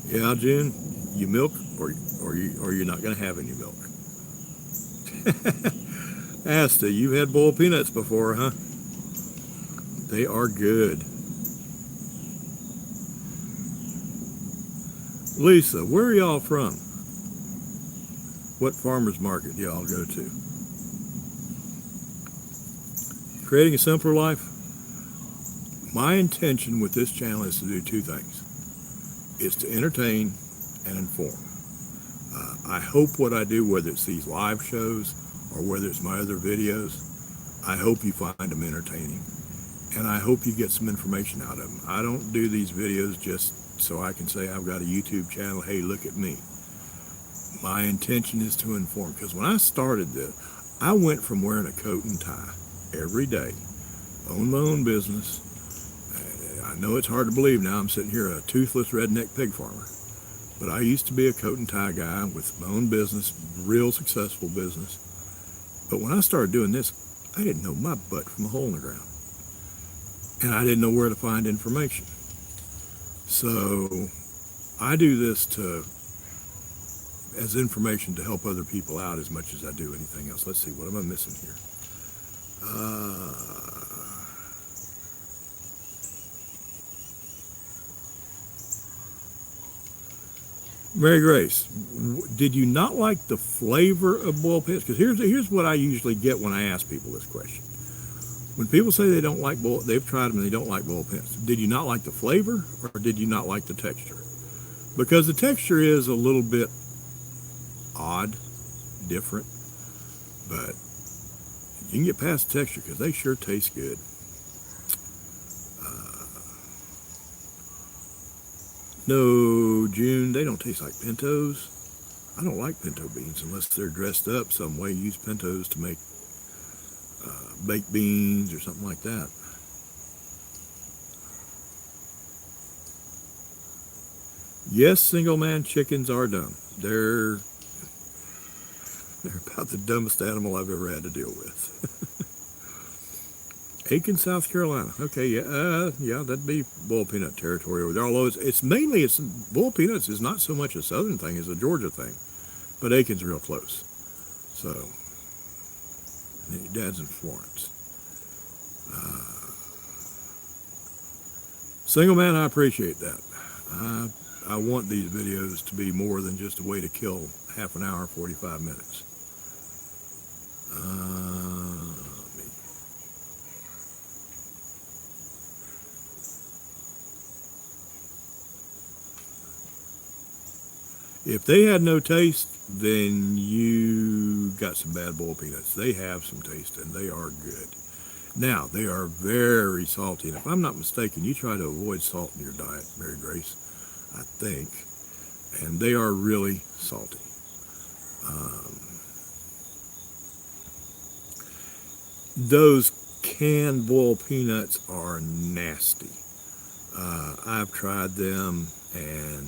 Yeah, June, you milk or you're not going to have any milk. Asta, you've had boiled peanuts before, huh? They are good. Lisa, where are y'all from? What farmer's market do y'all go to? Creating a simpler life? My intention with this channel is to do 2 things. It's to entertain and inform. I hope what I do, whether it's these live shows or whether it's my other videos, I hope you find them entertaining. And I hope you get some information out of them. I don't do these videos just so I can say I've got a YouTube channel, hey, look at me. My intention is to inform, because when I started this, I went from wearing a coat and tie every day own my own business. I know it's hard to believe now. I'm sitting here a toothless redneck pig farmer. But I used to be a coat and tie guy with my own business, real successful business. But when I started doing this, I didn't know my butt from a hole in the ground. And I didn't know where to find information. So I do this as information to help other people out as much as I do anything else. Let's see, what am I missing here? Mary Grace, did you not like the flavor of boiled peanuts? Because here's what I usually get when I ask people this question. When people say they don't like they've tried them and they don't like boiled peanuts, did you not like the flavor or did you not like the texture? Because the texture is a little bit odd, different, but you can get past the texture because they sure taste good. No, June, they don't taste like pintos. I don't like pinto beans unless they're dressed up some way. Use pintos to make baked beans or something like that. Yes, single man chickens are dumb. They're about the dumbest animal I've ever had to deal with. Aiken, South Carolina. Okay, yeah, that'd be boiled peanut territory over there. Although it's mainly boiled peanuts is not so much a southern thing as a Georgia thing, but Aiken's real close. So, and your dad's in Florence. Single man, I appreciate that. I want these videos to be more than just a way to kill half an hour, 45 minutes. If they had no taste, then you got some bad boiled peanuts. They have some taste and they are good. Now, they are very salty. And if I'm not mistaken, you try to avoid salt in your diet, Mary Grace, I think. And they are really salty. Those canned boiled peanuts are nasty. I've tried them and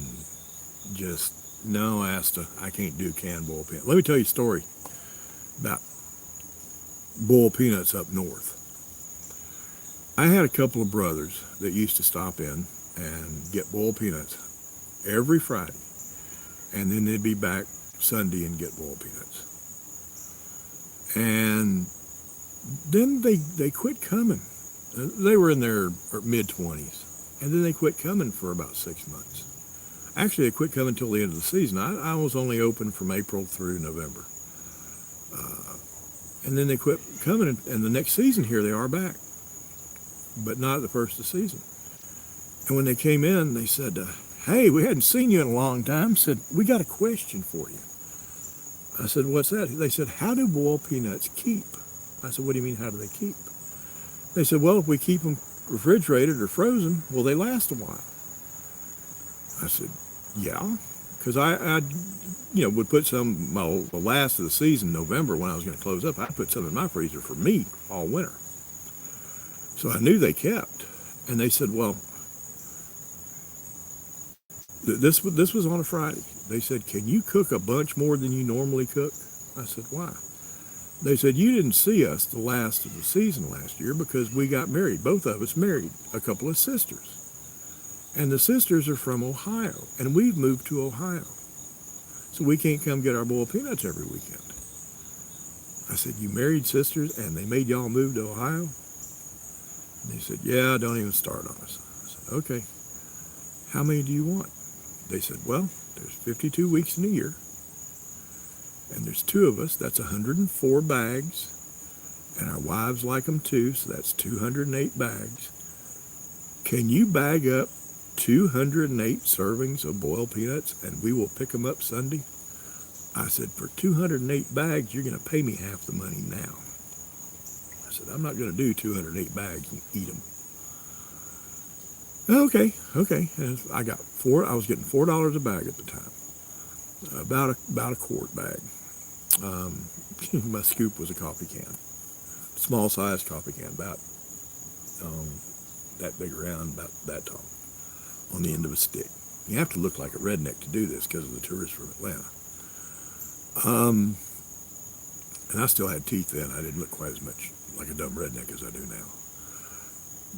just, no, Asta, I can't do canned boiled peanuts. Let me tell you a story about boiled peanuts up north. I had a couple of brothers that used to stop in and get boiled peanuts every Friday, and then they'd be back Sunday and get boiled peanuts. And then they quit coming. They were in their mid-20s, and then they quit coming for about 6 months. Actually, they quit coming until the end of the season. I was only open from April through November. And then they quit coming, and the next season here they are back, but not at the first of the season. And when they came in, they said, hey, we hadn't seen you in a long time. Said, we got a question for you. I said, what's that? They said, how do boiled peanuts keep? I said, what do you mean, how do they keep? They said, well, if we keep them refrigerated or frozen, will they last a while? I said, yeah, because I would put some, the last of the season, November, when I was going to close up, I'd put some in my freezer for me all winter. So I knew they kept. And they said, well, this was on a Friday. They said, can you cook a bunch more than you normally cook? I said, why? They said, you didn't see us the last of the season last year because we got married. Both of us married a couple of sisters. And the sisters are from Ohio, and we've moved to Ohio. So we can't come get our boiled peanuts every weekend. I said, you married sisters, and they made y'all move to Ohio? And they said, yeah, don't even start on us. I said, okay, how many do you want? They said, well, there's 52 weeks in a year, and there's 2 of us. That's 104 bags, and our wives like them too, so that's 208 bags. Can you bag up 208 servings of boiled peanuts, and we will pick them up Sunday? I said, for 208 bags, you're going to pay me half the money now. I said, I'm not going to do 208 bags and eat them. Okay. And I was getting $4 a bag at the time, about a quart bag. My scoop was a coffee can, small size coffee can, about that big around, about that tall, on the end of a stick. You have to look like a redneck to do this because of the tourists from Atlanta. And I still had teeth then. I didn't look quite as much like a dumb redneck as I do now.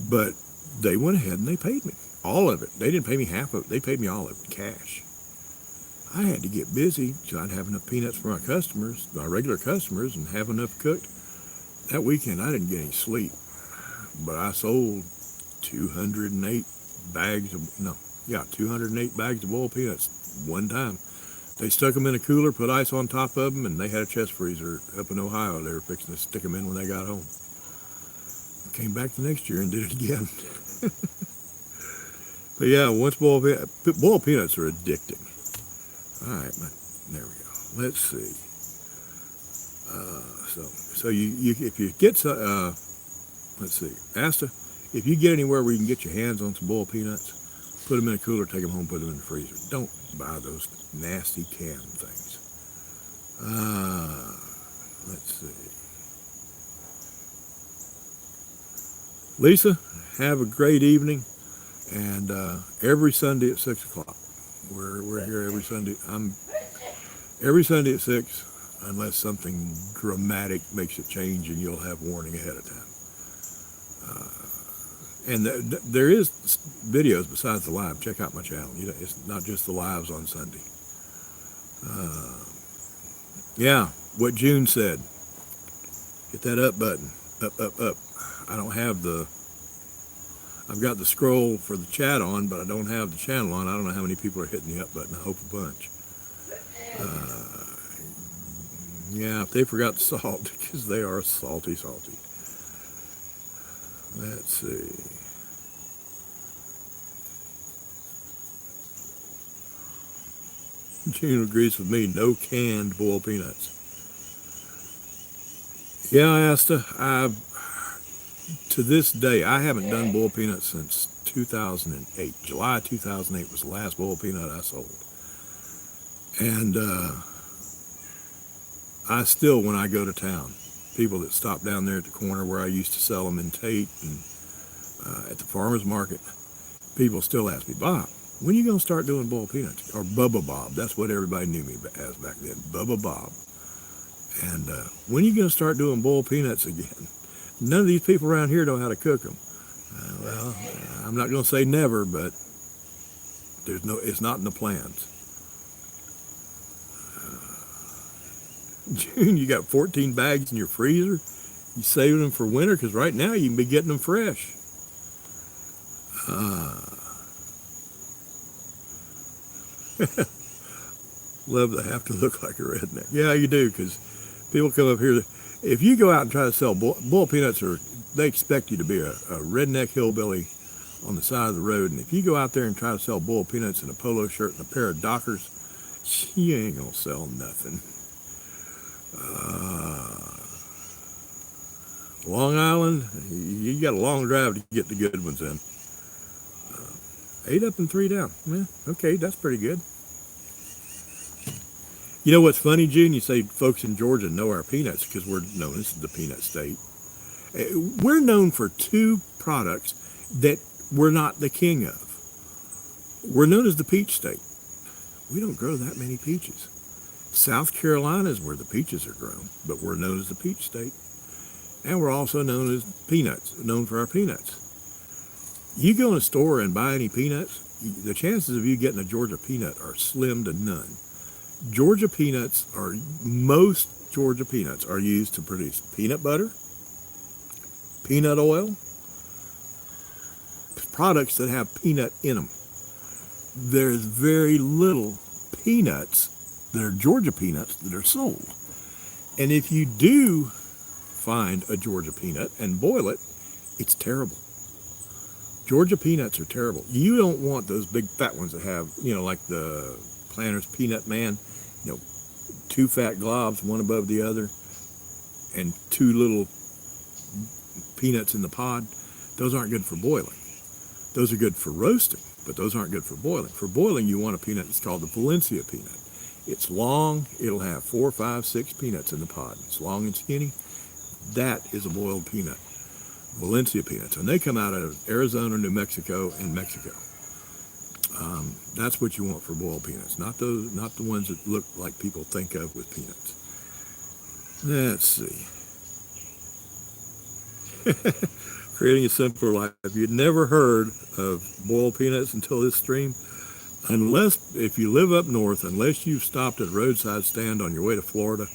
But they went ahead and they paid me. All of it. They didn't pay me half of it. They paid me all of it in cash. I had to get busy so I'd have enough peanuts for my customers, my regular customers, and have enough cooked. That weekend I didn't get any sleep. But I sold 208 bags of, 208 bags of boiled peanuts one time. They stuck them in a cooler, put ice on top of them, and they had a chest freezer up in Ohio. They were fixing to stick them in when they got home. Came back the next year and did it again. But yeah, once boiled peanuts are addicting. All right, there we go. Let's see. So you if you get let's see, Asta, if you get anywhere where you can get your hands on some boiled peanuts, put them in a cooler, take them home, put them in the freezer. Don't buy those nasty canned things. Let's see. Lisa, have a great evening, and every Sunday at 6 o'clock. We're here every Sunday. Every Sunday at 6, unless something dramatic makes a change, and you'll have warning ahead of time. And there is videos besides the live. Check out my channel. It's not just the lives on Sunday. Yeah, what June said. Hit that up button. Up, up, up. I don't have I've got the scroll for the chat on, but I don't have the channel on. I don't know how many people are hitting the up button. I hope a bunch. Yeah, if they forgot the salt, because they are salty. Let's see. June agrees with me. No canned boiled peanuts. Yeah, Asta, to this day, I haven't done boiled peanuts since 2008. July 2008 was the last boiled peanut I sold. And I still, when I go to town, people that stop down there at the corner where I used to sell them in Tate and at the farmer's market, people still ask me, Bob, when are you going to start doing boiled peanuts? Or Bubba Bob. That's what everybody knew me as back then, Bubba Bob. And when are you going to start doing boiled peanuts again? None of these people around here know how to cook them. Well, I'm not going to say never, but it's not in the plans. June, you got 14 bags in your freezer? You saving them for winter? Because right now you can be getting them fresh. Love to have to look like a redneck. Yeah, you do, because people come up here. If you go out and try to sell boiled peanuts, they expect you to be a redneck hillbilly on the side of the road. And if you go out there and try to sell boiled peanuts in a polo shirt and a pair of Dockers, you ain't going to sell nothing. Long Island, you got a long drive to get the good ones in. 8 up and 3 down. Yeah, okay, that's pretty good. You know what's funny, June? You say folks in Georgia know our peanuts because we're known as the peanut state. We're known for 2 products that we're not the king of. We're known as the peach state. We don't grow that many peaches. South Carolina is where the peaches are grown, but we're known as the peach state. And we're also known as peanuts, known for our peanuts. You go in a store and buy any peanuts, the chances of you getting a Georgia peanut are slim to none. Most Georgia peanuts are used to produce peanut butter, peanut oil, products that have peanut in them. There's very little peanuts that are Georgia peanuts that are sold. And if you do find a Georgia peanut and boil it, it's terrible. Georgia peanuts are terrible. You don't want those big fat ones that have, like the Planters Peanut Man, 2 fat globs, one above the other, and 2 little peanuts in the pod. Those aren't good for boiling. Those are good for roasting, but those aren't good for boiling. For boiling, you want a peanut that's called the Valencia peanut. It's long. It'll have 4, 5, 6 peanuts in the pod. It's long and skinny. That is a boiled peanut. Valencia peanuts, and they come out of Arizona, New Mexico, and Mexico. That's what you want for boiled peanuts, not the ones that look like people think of with peanuts. Let's see. Creating a simpler life. You'd never heard of boiled peanuts until this stream. Unless, if you live up north, unless you've stopped at a roadside stand on your way to Florida,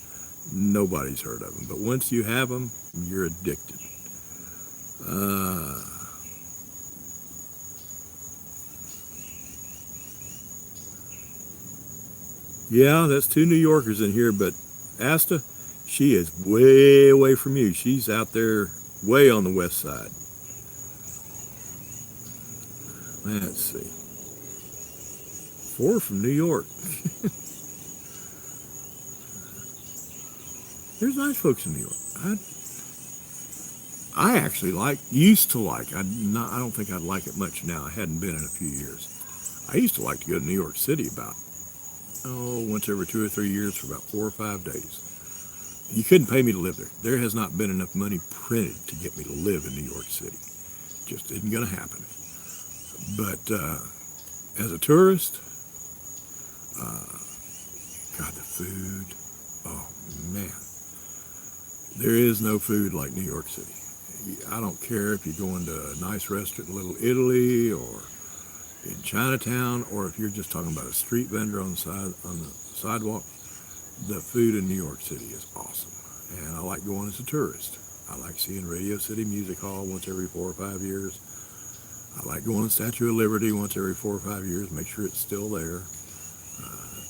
nobody's heard of them. But once you have them, you're addicted. Yeah, that's two New Yorkers in here, but Asta, she is way away from you. She's out there way on the west side. Let's see. 4 from New York. There's nice folks in New York. I actually used to like, I don't think I'd like it much now. I hadn't been in a few years. I used to like to go to New York City once every 2 or 3 years for about 4 or 5 days. You couldn't pay me to live there. There has not been enough money printed to get me to live in New York City. Just isn't going to happen. But as a tourist, God, the food, oh man. There is no food like New York City. I don't care if you're going to a nice restaurant in Little Italy or in Chinatown, or if you're just talking about a street vendor on the sidewalk. The food in New York City is awesome, and I like going as a tourist. I like seeing Radio City Music Hall once every 4 or 5 years. I like going to Statue of Liberty once every 4 or 5 years, make sure it's still there.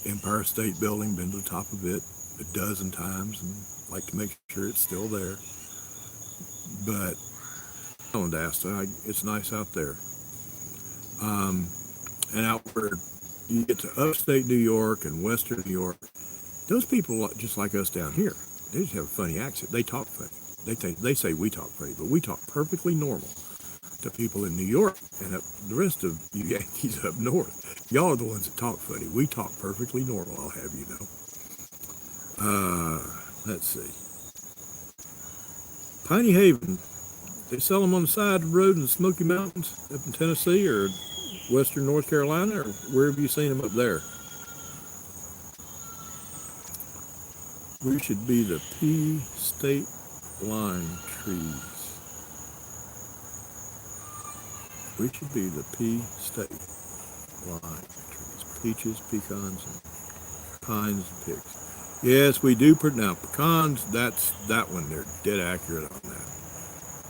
Empire State Building, been to the top of it a dozen times, and like to make sure it's still there. But Asta, it's nice out there. And out where you get to upstate New York and western New York, those people, just like us down here, they just have a funny accent. They talk funny. They say we talk funny, but we talk perfectly normal to people in New York and the rest of you Yankees up north. Y'all are the ones that talk funny. We talk perfectly normal, I'll have you know. Let's see. Piney Haven. They sell them on the side of the road in the Smoky Mountains up in Tennessee or western North Carolina, or where have you seen them up there? We should be the pea state line trees. We should be the pea state line trees. Peaches, pecans, and pines and pigs. Yes, we do. Now, pecans, that's that one. They're dead accurate on that.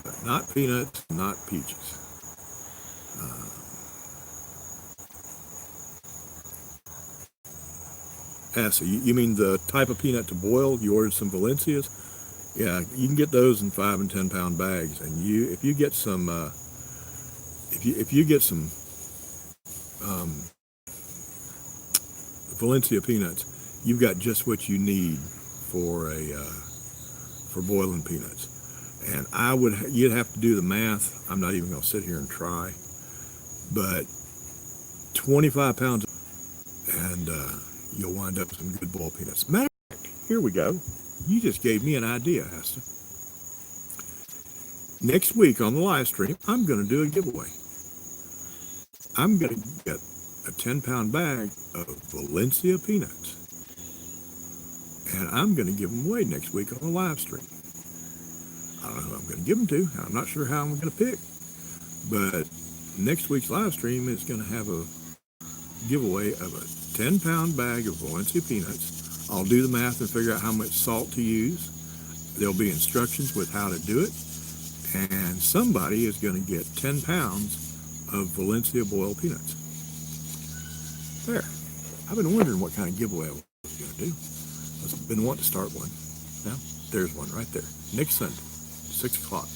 But not peanuts, not peaches. So you mean the type of peanut to boil? You ordered some Valencias? Yeah, you can get those in 5 and 10 pound bags. And if you get some Valencia peanuts, you've got just what you need for boiling peanuts. And you'd have to do the math. I'm not even going to sit here and try, but 25 pounds, and you'll wind up with some good boiled peanuts. Matter of fact, here we go. You just gave me an idea, Asta. Next week on the live stream, I'm going to do a giveaway. I'm going to get a 10-pound bag of Valencia peanuts, and I'm going to give them away next week on the live stream. I don't know who I'm going to give them to. I'm not sure how I'm going to pick, but next week's live stream is going to have a giveaway of a 10-pound bag of Valencia peanuts. I'll do the math and figure out how much salt to use. There'll be instructions with how to do it, and somebody is going to get 10 pounds of Valencia boiled peanuts. There. I've been wondering what kind of giveaway I was going to do. I've been wanting to start one. Now, there's one right there. Next Sunday, 6 o'clock.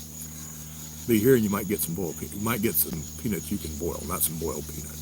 Be here and you might get some boiled peanuts. You might get some peanuts you can boil, not some boiled peanuts.